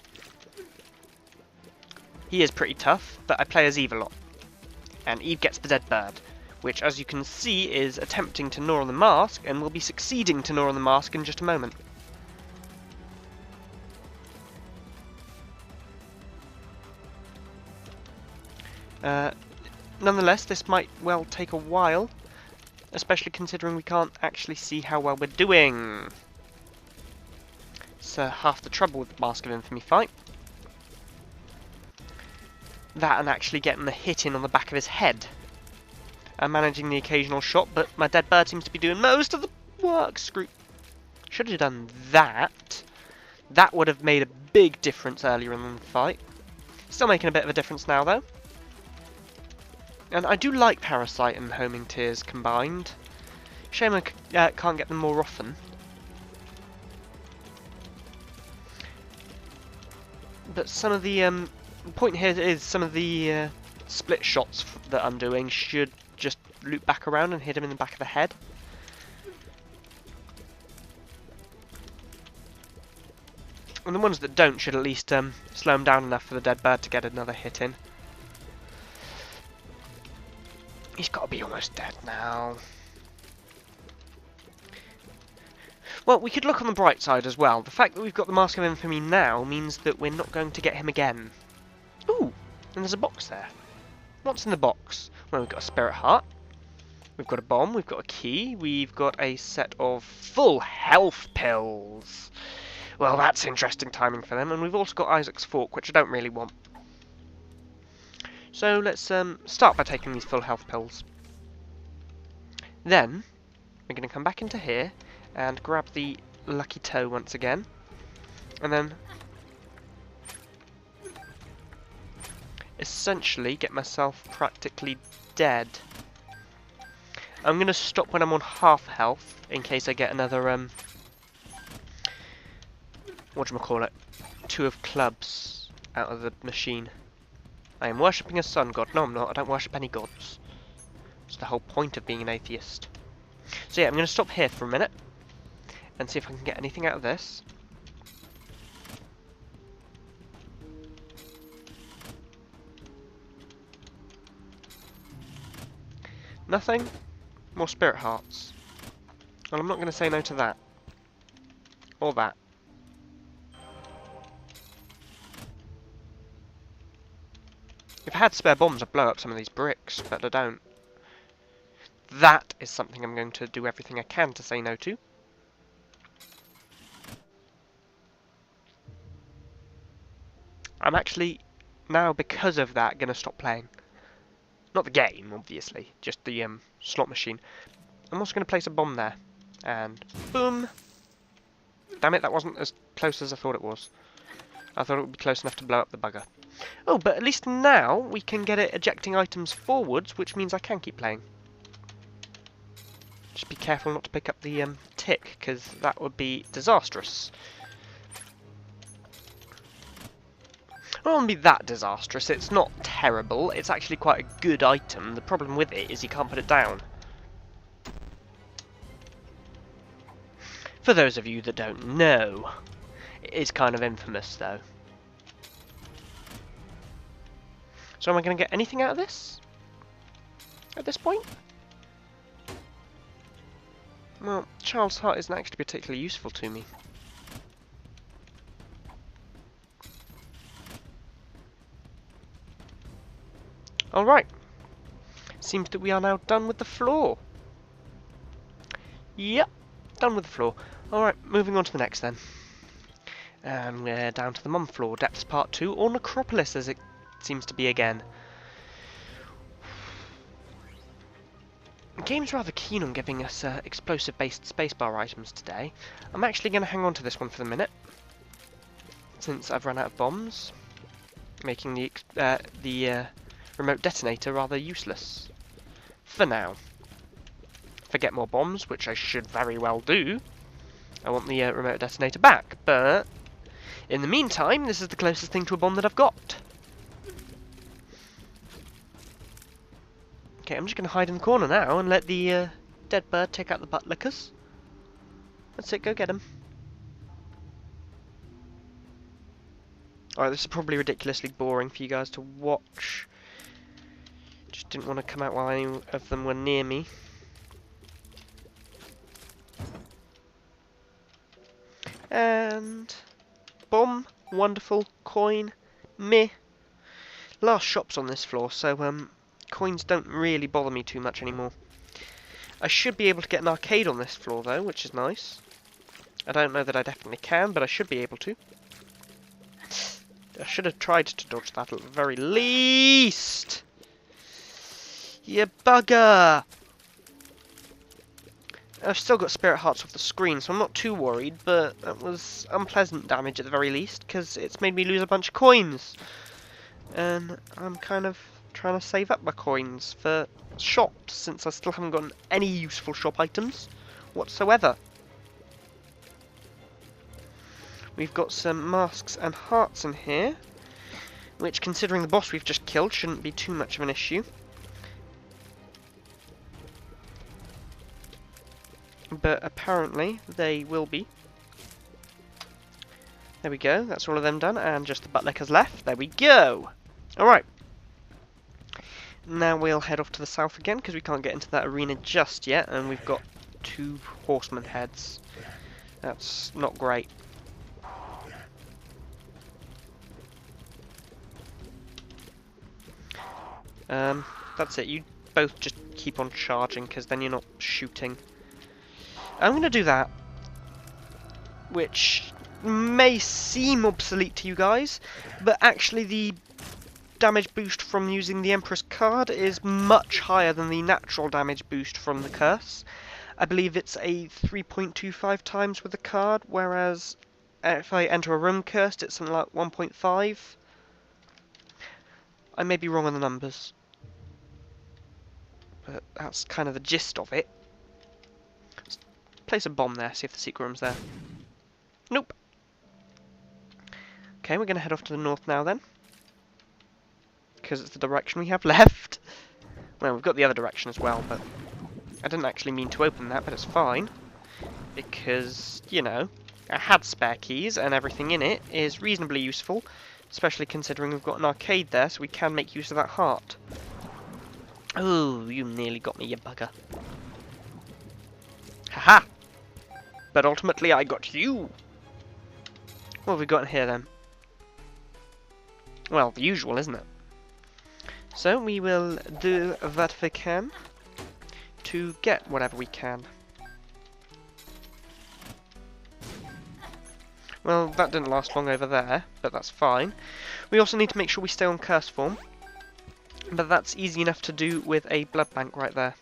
He is pretty tough, but I play as Eve a lot. And Eve gets the dead bird, which as you can see is attempting to gnaw on the mask, and will be succeeding to gnaw on the mask in just a moment. nonetheless, this might well take a while, especially considering we can't actually see how well we're doing. It's half the trouble with the Mask of Infamy fight. That and actually getting the hit in on the back of his head. I'm managing the occasional shot, but my dead bird seems to be doing most of the work. Screw. Should have done that. That would have made a big difference earlier in the fight. Still making a bit of a difference now, though. And I do like Parasite and Homing Tears combined. Shame I can't get them more often. But some of the point here is some of the split shots that I'm doing should just loop back around and hit him in the back of the head. And the ones that don't should at least slow him down enough for the dead bird to get another hit in. He's got to be almost dead now. Well, we could look on the bright side as well. The fact that we've got the Mask of Infamy now means that we're not going to get him again. Ooh, and there's a box there. What's in the box? Well, we've got a spirit heart. We've got a bomb. We've got a key. We've got a set of full health pills. Well, that's interesting timing for them. And we've also got Isaac's Fork, which I don't really want. So let's start by taking these full health pills. Then we're going to come back into here and grab the lucky toe once again. And then essentially get myself practically dead. I'm going to stop when I'm on half health in case I get another whatchamacallit, 2 of clubs out of the machine. I am worshipping a sun god. No, I'm not. I don't worship any gods. It's the whole point of being an atheist. So yeah, I'm going to stop here for a minute and see if I can get anything out of this. Nothing. More spirit hearts. Well, I'm not going to say no to that. Or that. If I had spare bombs, I'd blow up some of these bricks, but I don't. That is something I'm going to do everything I can to say no to. I'm actually, now because of that, going to stop playing. Not the game, obviously, just the slot machine. I'm also going to place a bomb there. And boom! Damn it, that wasn't as close as I thought it was. I thought it would be close enough to blow up the bugger. Oh, but at least now we can get it ejecting items forwards, which means I can keep playing. Just be careful not to pick up the tick, because that would be disastrous. It won't be that disastrous. It's not terrible. It's actually quite a good item. The problem with it is you can't put it down. For those of you that don't know, it is kind of infamous, though. So am I going to get anything out of this? At this point? Well, Child's Heart isn't actually particularly useful to me. Alright. Seems that we are now done with the floor. Yep, done with the floor. Alright, moving on to the next then. And we're down to the mum floor, Depths Part 2, or Necropolis as it seems to be again. The game's rather keen on giving us explosive-based spacebar items today. I'm actually going to hang on to this one for the minute, since I've run out of bombs, making the remote detonator rather useless. For now. If I get more bombs, which I should very well do, I want the remote detonator back, but in the meantime, this is the closest thing to a bomb that I've got. Okay, I'm just going to hide in the corner now and let the dead bird take out the butt lickers. That's it, go get him. Alright, this is probably ridiculously boring for you guys to watch. Just didn't want to come out while any of them were near me. And bomb, wonderful, coin, meh. Last shop's on this floor, so Coins don't really bother me too much anymore. I should be able to get an arcade on this floor though, which is nice. I don't know that I definitely can, but I should be able to. I should have tried to dodge that at the very least! You bugger! I've still got spirit hearts off the screen, so I'm not too worried, but that was unpleasant damage at the very least, because it's made me lose a bunch of coins. And I'm kind of trying to save up my coins for shops, since I still haven't gotten any useful shop items whatsoever. We've got some masks and hearts in here, which, considering the boss we've just killed, shouldn't be too much of an issue. But apparently they will be. There we go, that's all of them done, and just the buttlickers left. There we go! Alright. Now we'll head off to the south again, because we can't get into that arena just yet, and we've got 2 horseman heads. That's not great. That's it, you both just keep on charging, because then you're not shooting. I'm going to do that, which may seem obsolete to you guys, but actually the damage boost from using the Emperor's card is much higher than the natural damage boost from the curse. I believe it's a 3.25 times with the card, whereas if I enter a room cursed it's something like 1.5. I may be wrong on the numbers, but that's kind of the gist of it. Let's place a bomb there, see if the secret room's there. Nope. Okay, we're going to head off to the north now then, because it's the direction we have left. Well, we've got the other direction as well, but I didn't actually mean to open that, but it's fine, because, you know, I had spare keys and everything in it is reasonably useful, especially considering we've got an arcade there, so we can make use of that heart. Oh, you nearly got me, you bugger. Haha! But ultimately I got you! What have we got in here then? Well, the usual, isn't it? So we will do what we can to get whatever we can. Well, that didn't last long over there, but that's fine. We also need to make sure we stay on curse form, but that's easy enough to do with a blood bank right there.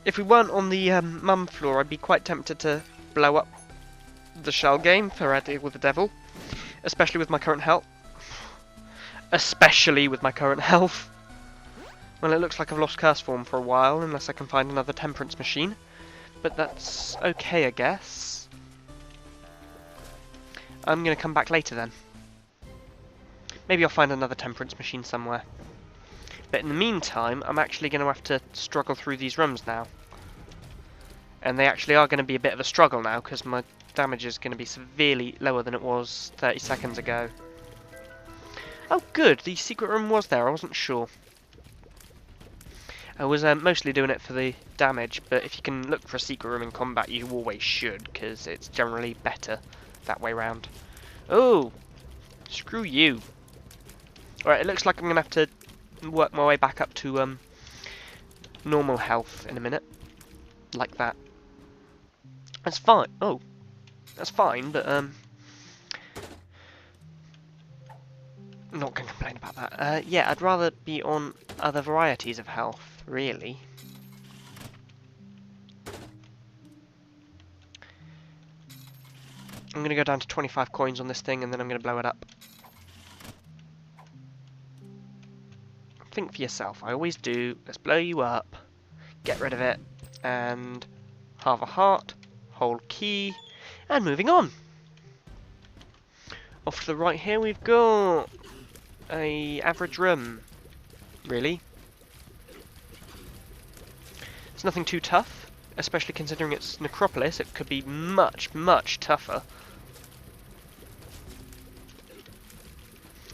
If we weren't on the mum floor, I'd be quite tempted to blow up the shell game for our deal with the devil, especially with my current health. Especially with my current health. Well, it looks like I've lost curse form for a while, unless I can find another temperance machine. But that's okay, I guess. I'm going to come back later then. Maybe I'll find another temperance machine somewhere. But in the meantime, I'm actually going to have to struggle through these rooms now. And they actually are going to be a bit of a struggle now, because my damage is going to be severely lower than it was 30 seconds ago. Oh good, the secret room was there, I wasn't sure. I was mostly doing it for the damage, but if you can look for a secret room in combat, you always should, because it's generally better that way round. Oh! Screw you. Alright, it looks like I'm going to have to work my way back up to normal health in a minute. Like that. That's fine. Oh. That's fine, but I'm not going to complain about that. Yeah, I'd rather be on other varieties of health, really. I'm going to go down to 25 coins on this thing, and then I'm going to blow it up. Think for yourself. I always do. Let's blow you up. Get rid of it. And half a heart. Whole key. And moving on. Off to the right here we've got a average room. Really? It's nothing too tough. Especially considering it's Necropolis. It could be much, much tougher.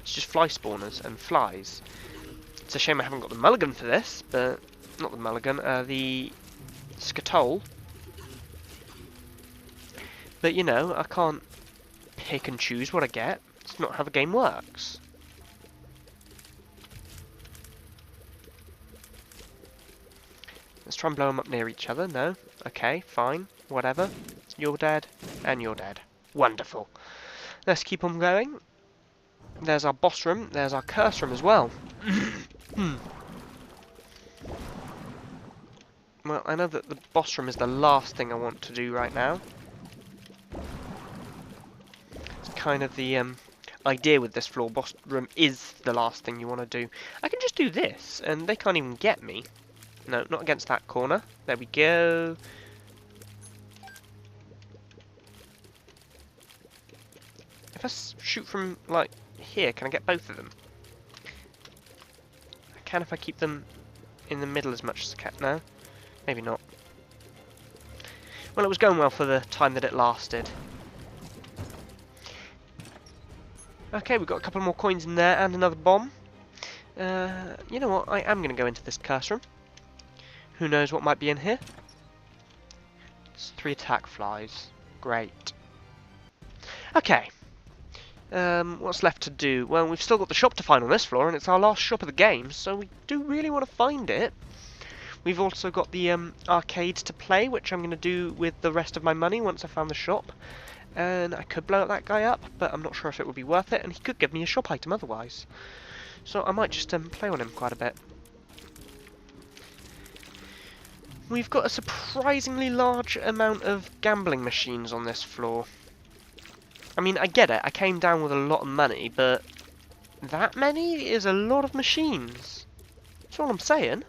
It's just fly spawners and flies. It's a shame I haven't got the mulligan for this, but... Not the mulligan, the... Scatole. But, you know, I can't pick and choose what I get. It's not how the game works. Let's try and blow them up near each other. No? Okay, fine. Whatever. You're dead, and you're dead. Wonderful. Let's keep on going. There's our boss room. There's our curse room as well. Well, I know that the boss room is the last thing I want to do right now. It's kind of the idea with this floor. Boss room is the last thing you want to do. I can just do this, and they can't even get me. No, not against that corner. There we go. If I shoot from, like, here, can I get both of them? I can if I keep them in the middle as much as I can. No? Maybe not. Well, it was going well for the time that it lasted. Okay, we've got a couple more coins in there and another bomb. You know what? I am going to go into this curse room. Who knows what might be in here? It's 3 attack flies. Great. Okay. What's left to do? Well, we've still got the shop to find on this floor, and it's our last shop of the game, so we do really want to find it. We've also got the arcade to play, which I'm going to do with the rest of my money once I found the shop. And I could blow that guy up, but I'm not sure if it would be worth it, and he could give me a shop item otherwise. So I might just play on him quite a bit. We've got a surprisingly large amount of gambling machines on this floor. I mean, I get it, I came down with a lot of money, but that many is a lot of machines. That's all I'm saying.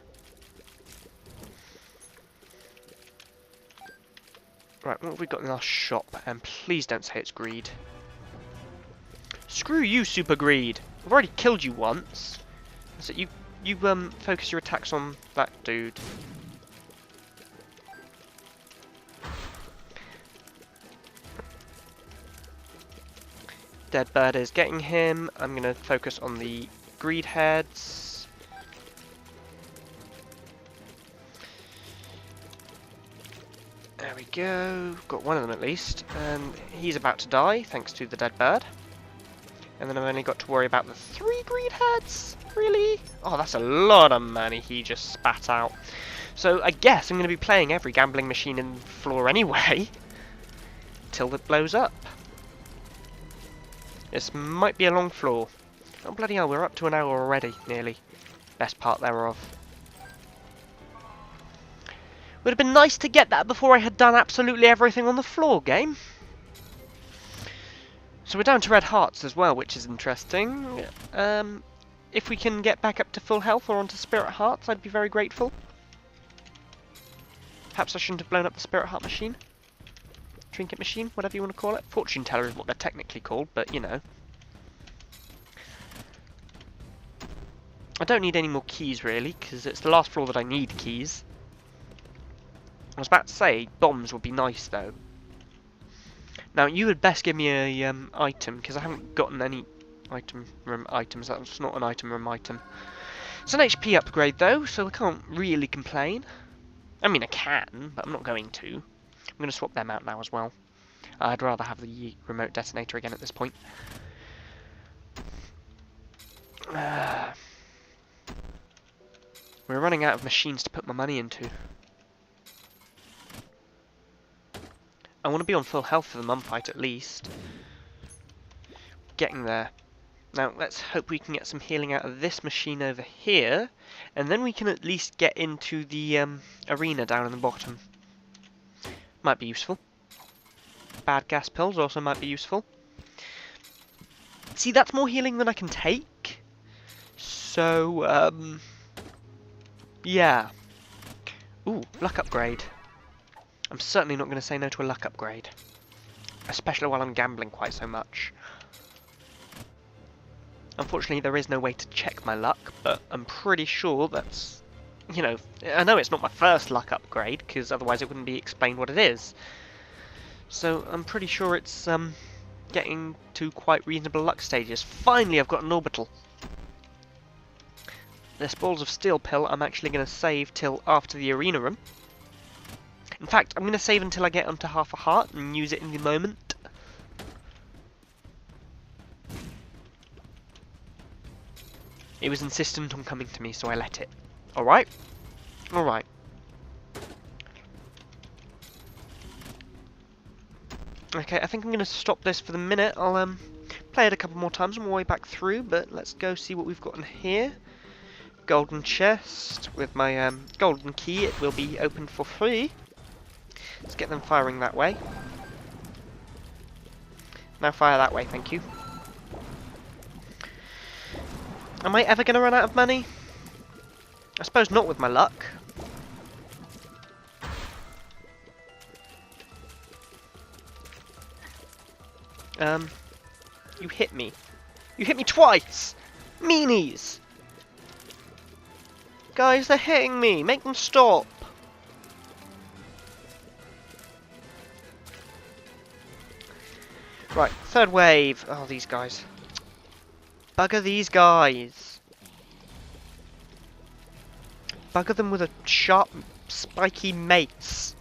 Right, what have we got in our shop? And please don't say it's greed. Screw you, super greed! I've already killed you once. So you focus your attacks on that dude. Dead bird is getting him. I'm going to focus on the greed heads. There we go. Got one of them at least. And he's about to die thanks to the dead bird. And then I've only got to worry about the 3 greed heads. Really? Oh, that's a lot of money he just spat out. So I guess I'm going to be playing every gambling machine in the floor anyway. Till it blows up. This might be a long floor. Oh bloody hell, we're up to an hour already, nearly. Best part thereof. Would have been nice to get that before I had done absolutely everything on the floor, game. So we're down to red hearts as well, which is interesting. If we can get back up to full health or onto spirit hearts, I'd be very grateful. Perhaps I shouldn't have blown up the spirit heart machine. Trinket machine, whatever you want to call it. Fortune teller is what they're technically called, but you know. I don't need any more keys really, because it's the last floor that I need keys. I was about to say, bombs would be nice though. Now you had best give me a item, because I haven't gotten any item room items. That's not an item room item. It's an HP upgrade though, so I can't really complain. I mean I can, but I'm not going to. I'm going to swap them out now as well. I'd rather have the remote detonator again at this point. We're running out of machines to put my money into. I want to be on full health for the mum fight at least. Getting there. Now let's hope we can get some healing out of this machine over here. And then we can at least get into the arena down in the bottom. Might be useful. Bad gas pills also might be useful. See, that's more healing than I can take. So, yeah. Ooh, luck upgrade. I'm certainly not going to say no to a luck upgrade. Especially while I'm gambling quite so much. Unfortunately, there is no way to check my luck, but I'm pretty sure that's... You know, I know it's not my first luck upgrade, because otherwise it wouldn't be explained what it is. So I'm pretty sure it's getting to quite reasonable luck stages. Finally, I've got an orbital. This balls of steel pill I'm actually going to save till after the arena room. In fact, I'm going to save until I get onto half a heart and use it in the moment. It was insistent on coming to me, so I let it. Alright? Alright. Okay, I think I'm going to stop this for the minute. I'll play it a couple more times on my way back through, but let's go see what we've got in here. Golden chest. With my golden key, it will be opened for free. Let's get them firing that way. Now fire that way, thank you. Am I ever going to run out of money? I suppose not with my luck. You hit me. You hit me twice! Meanies! Guys, they're hitting me! Make them stop! Right, third wave. Oh, these guys. Bugger these guys. Bugger them with a sharp, spiky mace.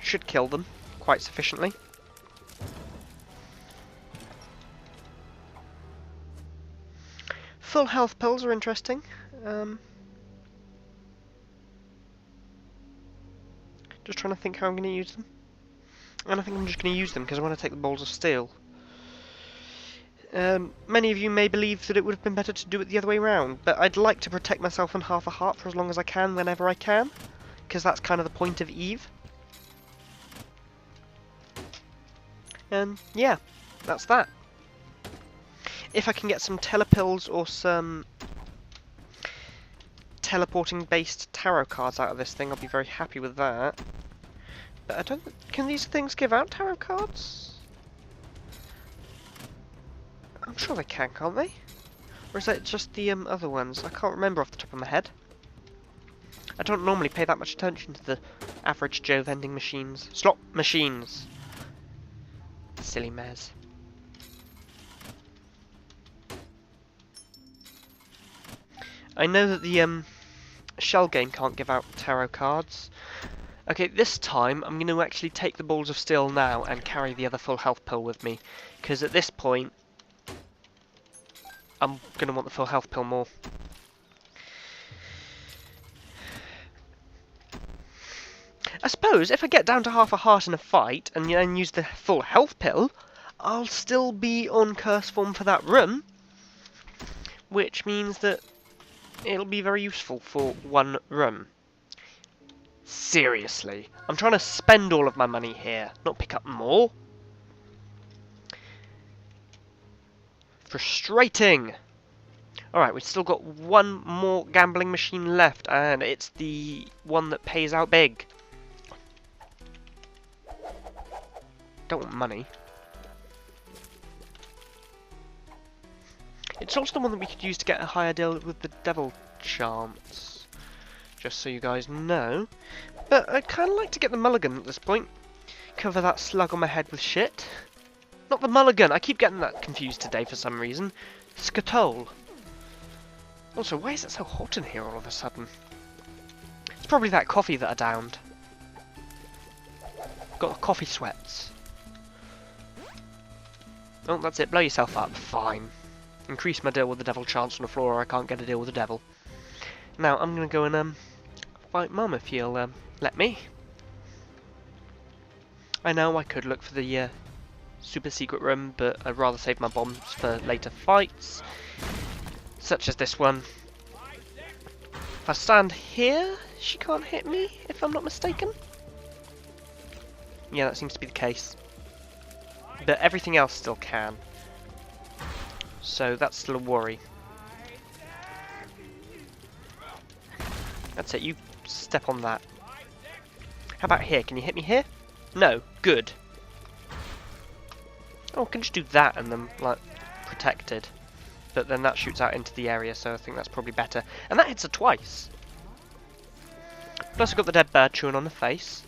Should kill them quite sufficiently. Full health pills are interesting. Just trying to think how I'm going to use them. And I think I'm just going to use them because I want to take the balls of steel. Many of you may believe that it would have been better to do it the other way around, but I'd like to protect myself on half a heart for as long as I can, whenever I can, because that's kind of the point of Eve. And yeah, that's that. If I can get some telepills or some teleporting based tarot cards out of this thing, I'll be very happy with that. But I don't... Can these things give out tarot cards? I'm sure they can, can't they? Or is that just the other ones? I can't remember off the top of my head. I don't normally pay that much attention to the average Joe vending machines. Slot machines! Silly mez. I know that the shell game can't give out tarot cards. Okay, this time I'm going to actually take the balls of steel now and carry the other full health pill with me. Because at this point, I'm going to want the full health pill more. I suppose if I get down to half a heart in a fight and then use the full health pill, I'll still be on curse form for that run. Which means that it'll be very useful for one run. Seriously, I'm trying to spend all of my money here, not pick up more. Frustrating! Alright, we've still got one more gambling machine left, and it's the one that pays out big. Don't want money. It's also the one that we could use to get a higher deal with the devil chance. Just so you guys know. But I'd kind of like to get the mulligan at this point. Cover that slug on my head with shit. Not the mulligan, I keep getting that confused today for some reason. Scatole. Also, why is it so hot in here all of a sudden? It's probably that coffee that I downed. Got the coffee sweats. Oh, that's it, blow yourself up. Fine. Increase my deal with the devil chance on the floor, or I can't get a deal with the devil. Now, I'm going to go and fight Mum if you'll let me. I know I could look for the super secret room, but I'd rather save my bombs for later fights, such as this one. If I stand here, she can't hit me, if I'm not mistaken. Yeah, that seems to be the case. But everything else still can. So that's still a worry. That's it, you step on that. How about here? Can you hit me here? No. Good. Oh, I can just do that and then, like, protected. But then that shoots out into the area, so I think that's probably better. And that hits her twice. Plus I've got the dead bird chewing on the face.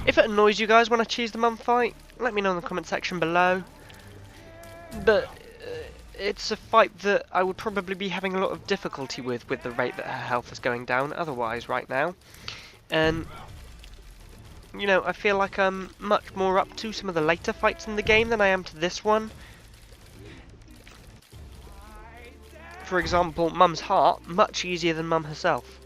If it annoys you guys when I choose the mum fight, let me know in the comment section below. But it's a fight that I would probably be having a lot of difficulty with the rate that her health is going down otherwise right now. And, you know, I feel like I'm much more up to some of the later fights in the game than I am to this one. for example, Mum's heart much easier than Mum herself.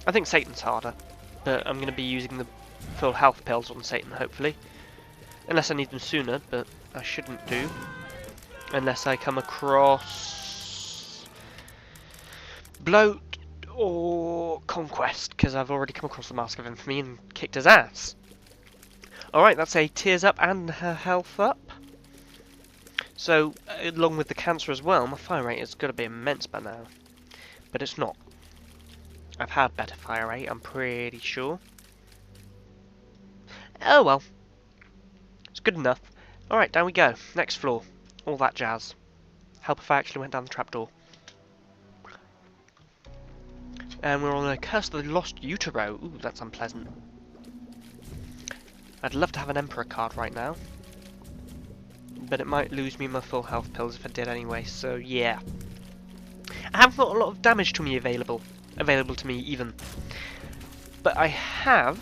I think Satan's harder, but I'm going to be using the full health pills on Satan, hopefully. Unless I need them sooner, but I shouldn't do. Unless I come across Bloat or Conquest, because I've already come across the Mask of Infamy and kicked his ass. Alright, that's a tears up and her health up. So, along with the cancer as well, my fire rate has got to be immense by now. But it's not. I've had better fire rate, I'm pretty sure. Oh well. It's good enough. Alright, down we go. Next floor. All that jazz. Help if I actually went down the trapdoor. And we're on a Curse of the Lost Utero. Ooh, that's unpleasant. I'd love to have an Emperor card right now. But it might lose me my full health pills if I did anyway, so yeah. I haven't got a lot of damage to me available to me even. But I have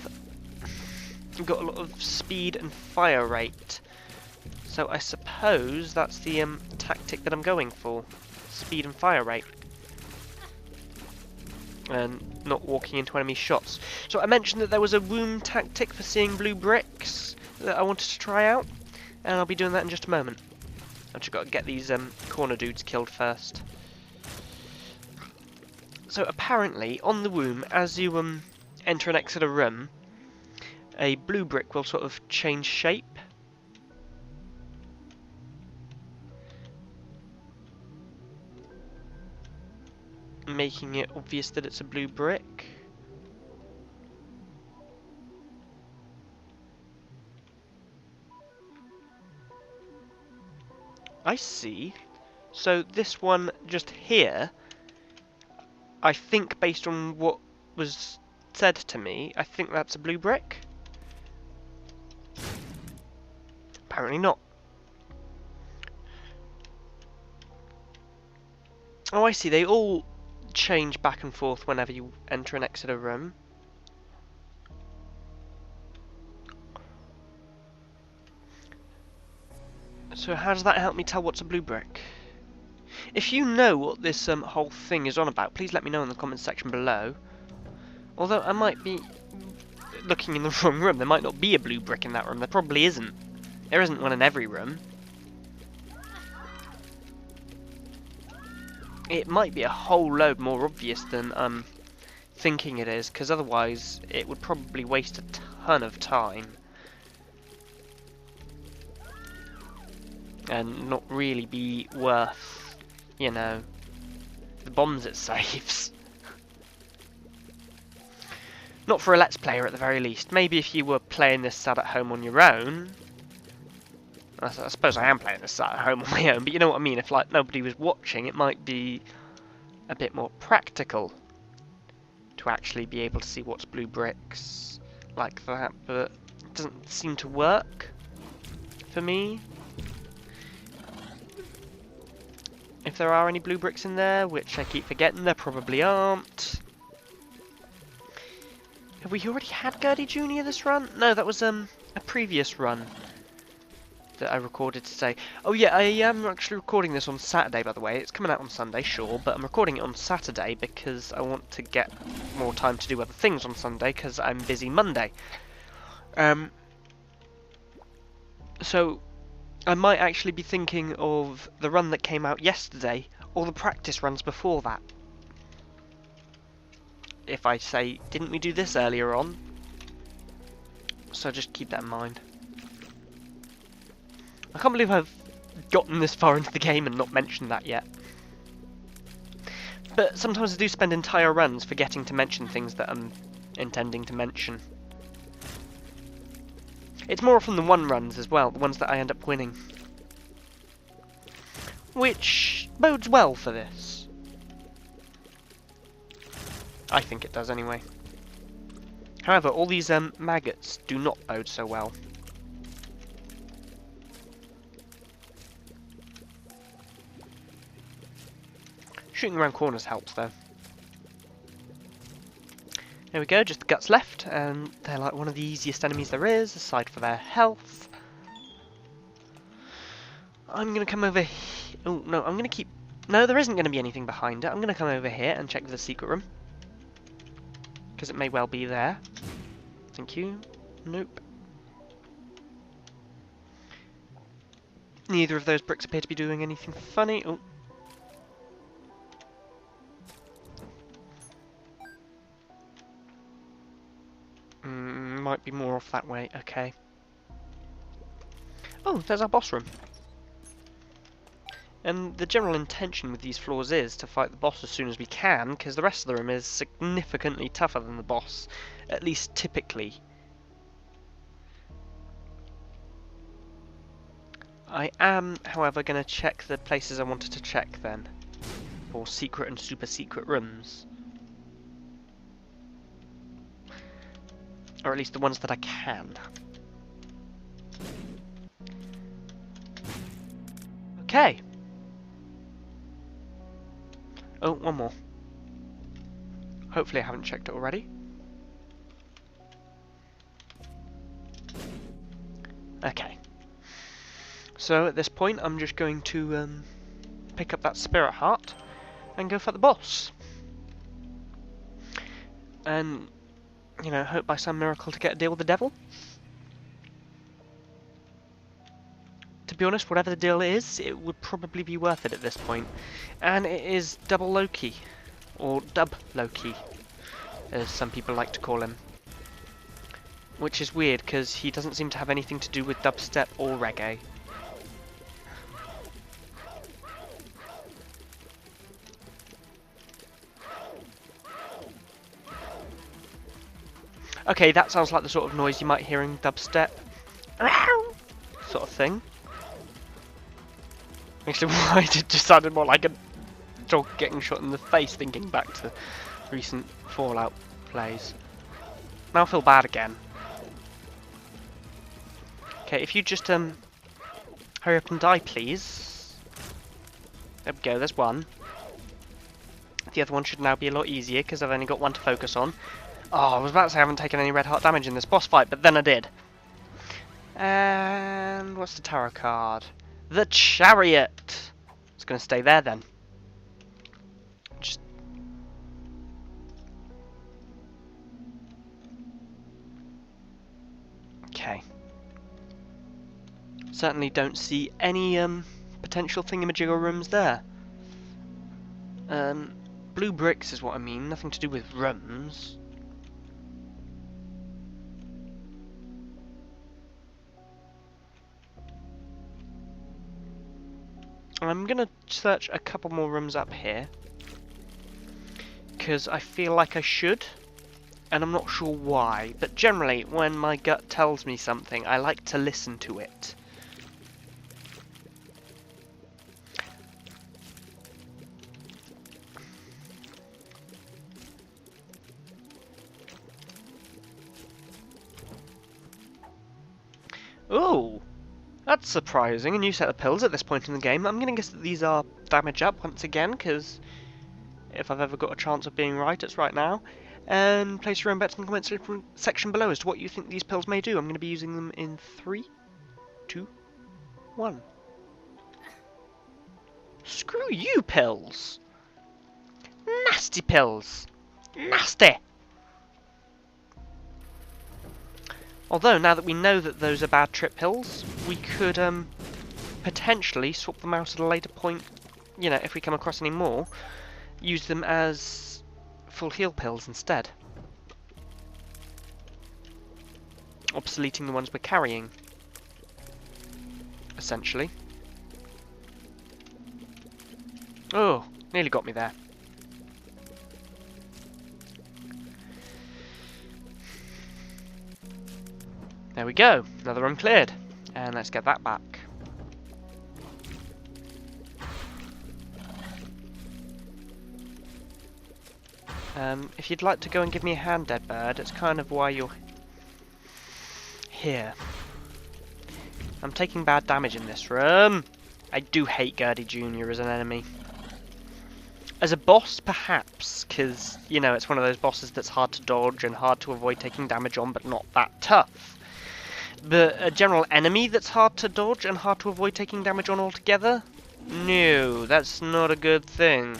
got a lot of speed and fire rate. So I suppose that's the tactic that I'm going for. Speed and fire rate. And not walking into enemy shots. So I mentioned that there was a room tactic for seeing blue bricks that I wanted to try out. And I'll be doing that in just a moment. I've just got to get these corner dudes killed first. So apparently, on the room, as you enter and exit a room, a blue brick will sort of change shape. Making it obvious that it's a blue brick. I see. So this one just here, I think based on what was said to me, I think that's a blue brick. Apparently not. Oh, I see. They all change back and forth whenever you enter and exit a room. So how does that help me tell what's a blue brick? If you know what this whole thing is on about, please let me know in the comments section below. Although I might be looking in the wrong room. There might not be a blue brick in that room. There probably isn't. There isn't one in every room. It might be a whole load more obvious than I'm thinking it is, because otherwise it would probably waste a ton of time. And not really be worth, you know, the bombs it saves. Not for a Let's Player at the very least. Maybe if you were playing this sat at home on your own. I suppose I am playing this sat at home on my own, but you know what I mean. If like nobody was watching, it might be a bit more practical to actually be able to see what's blue bricks like that. But it doesn't seem to work for me. If there are any blue bricks in there, which I keep forgetting, there probably aren't. Have we already had Gertie Jr. this run? No, that was a previous run that I recorded today. Oh yeah, I am actually recording this on Saturday, by the way. It's coming out on Sunday, sure, but I'm recording it on Saturday because I want to get more time to do other things on Sunday because I'm busy Monday. So I might actually be thinking of the run that came out yesterday, or the practice runs before that. If I say, didn't we do this earlier on? So just keep that in mind. I can't believe I've gotten this far into the game and not mentioned that yet. But sometimes I do spend entire runs forgetting to mention things that I'm intending to mention. It's more often than one runs as well, the ones that I end up winning. Which bodes well for this. I think it does anyway. However, all these maggots do not bode so well. Shooting around corners helps though. There we go, just the guts left, and they're like one of the easiest enemies there is, aside for their health. I'm going to come over here. Oh, no, I'm going to keep... No, there isn't going to be anything behind it. I'm going to come over here and check the secret room. Because it may well be there. Thank you. Nope. Neither of those bricks appear to be doing anything funny. Oh. Might be more off that way. Okay. Oh, there's our boss room. And the general intention with these floors is to fight the boss as soon as we can, because the rest of the room is significantly tougher than the boss, at least typically. I am, however, going to check the places I wanted to check then, for secret and super secret rooms. Or at least the ones that I can. Okay. Oh, one more. Hopefully I haven't checked it already. Okay. So at this point I'm just going to pick up that spirit heart and go for the boss. And, you know, hope by some miracle to get a deal with the devil. To be honest, whatever the deal is, it would probably be worth it at this point. And it is double Loki. Or dub Loki, as some people like to call him. Which is weird, because he doesn't seem to have anything to do with dubstep or reggae. Okay, that sounds like the sort of noise you might hear in dubstep. Sort of thing. Actually, why it just sounded more like a dog getting shot in the face, thinking back to recent Fallout plays. Now I feel bad again. Okay, if you just hurry up and die, please. There we go, there's one. The other one should now be a lot easier, because I've only got one to focus on. Oh, I was about to say I haven't taken any red heart damage in this boss fight, but then I did. And what's the tarot card? The Chariot! It's going to stay there then. Just... Okay. Certainly don't see any potential thingamajigger rooms there. Blue bricks is what I mean, nothing to do with rooms. I'm going to search a couple more rooms up here, because I feel like I should, and I'm not sure why, but generally when my gut tells me something I like to listen to it. Ooh! That's surprising, a new set of pills at this point in the game. I'm going to guess that these are damage up once again, because if I've ever got a chance of being right, it's right now. And place your own bets in the comments section below as to what you think these pills may do. I'm going to be using them in 3, 2, 1. Screw you, pills! Nasty pills! Nasty! Although, now that we know that those are bad trip pills, we could potentially swap them out at a later point, you know, if we come across any more, use them as full heal pills instead. Obsoleting the ones we're carrying, essentially. Oh, nearly got me there. There we go, another room cleared, and let's get that back. If you'd like to go and give me a hand, dead bird, it's kind of why you're here. I'm taking bad damage in this room. I do hate Gertie Jr. as an enemy. As a boss, perhaps, because, you know, it's one of those bosses that's hard to dodge and hard to avoid taking damage on, but not that tough. But a general enemy that's hard to dodge and hard to avoid taking damage on altogether? No, that's not a good thing.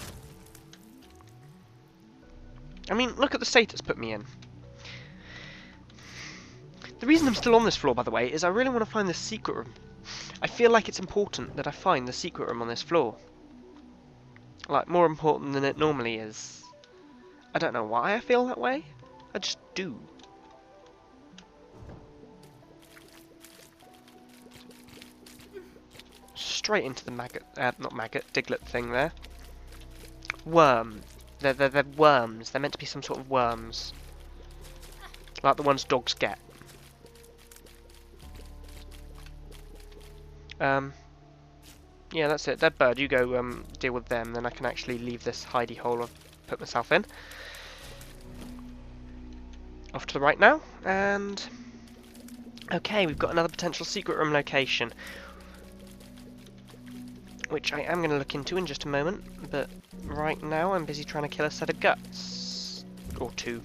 I mean, look at the state it's put me in. The reason I'm still on this floor, by the way, is I really want to find the secret room. I feel like it's important that I find the secret room on this floor. Like, more important than it normally is. I don't know why I feel that way. I just do. Straight into the maggot, not maggot, diglet thing there. Worm. They're worms. They're meant to be some sort of worms. Like the ones dogs get. Yeah, that's it. Dead bird, you go deal with them, then I can actually leave this hidey hole I've put myself in. Off to the right now, and... Okay, we've got another potential secret room location. Which I am going to look into in just a moment, but right now I'm busy trying to kill a set of guts. Or two.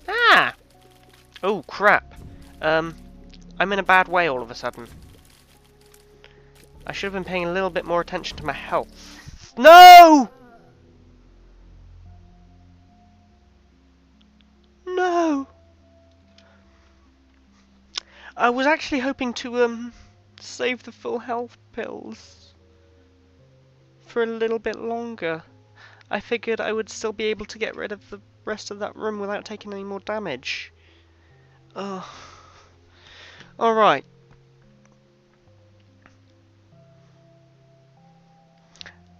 Ah! Oh, crap. I'm in a bad way all of a sudden. I should have been paying a little bit more attention to my health. No! No! I was actually hoping to, save the full health pills for a little bit longer. I figured I would still be able to get rid of the rest of that room without taking any more damage. Oh. Alright.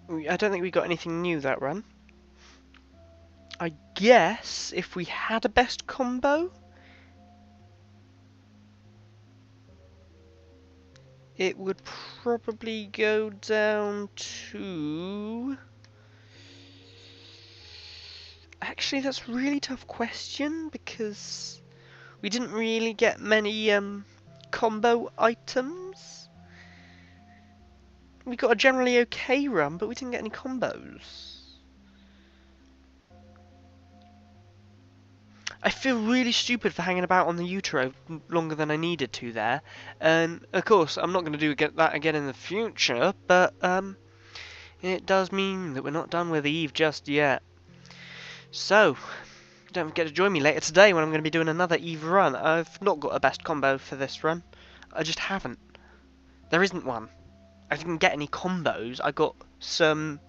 I don't think we got anything new that run. I guess if we had a best combo, it would probably go down to... Actually, that's a really tough question, because we didn't really get many combo items. We got a generally okay run, but we didn't get any combos. I feel really stupid for hanging about on the utero longer than I needed to there. And, of course, I'm not going to do that again in the future, but it does mean that we're not done with Eve just yet. So, don't forget to join me later today when I'm going to be doing another Eve run. I've not got a best combo for this run. I just haven't. There isn't one. I didn't get any combos. I got some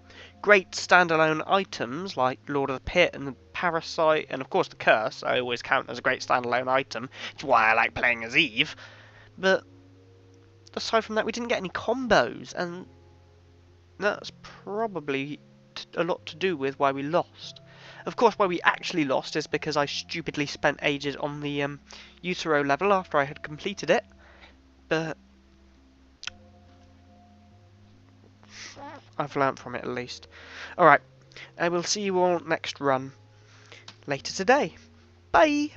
great standalone items like Lord of the Pit and the Parasite and of course the Curse. I always count as a great standalone item. It's why I like playing as Eve. But aside from that, we didn't get any combos, and that's probably a lot to do with why we lost. Of course, why we actually lost is because I stupidly spent ages on the Utero level after I had completed it. But I've learnt from it at least. Alright, I will see you all next run later today. Bye!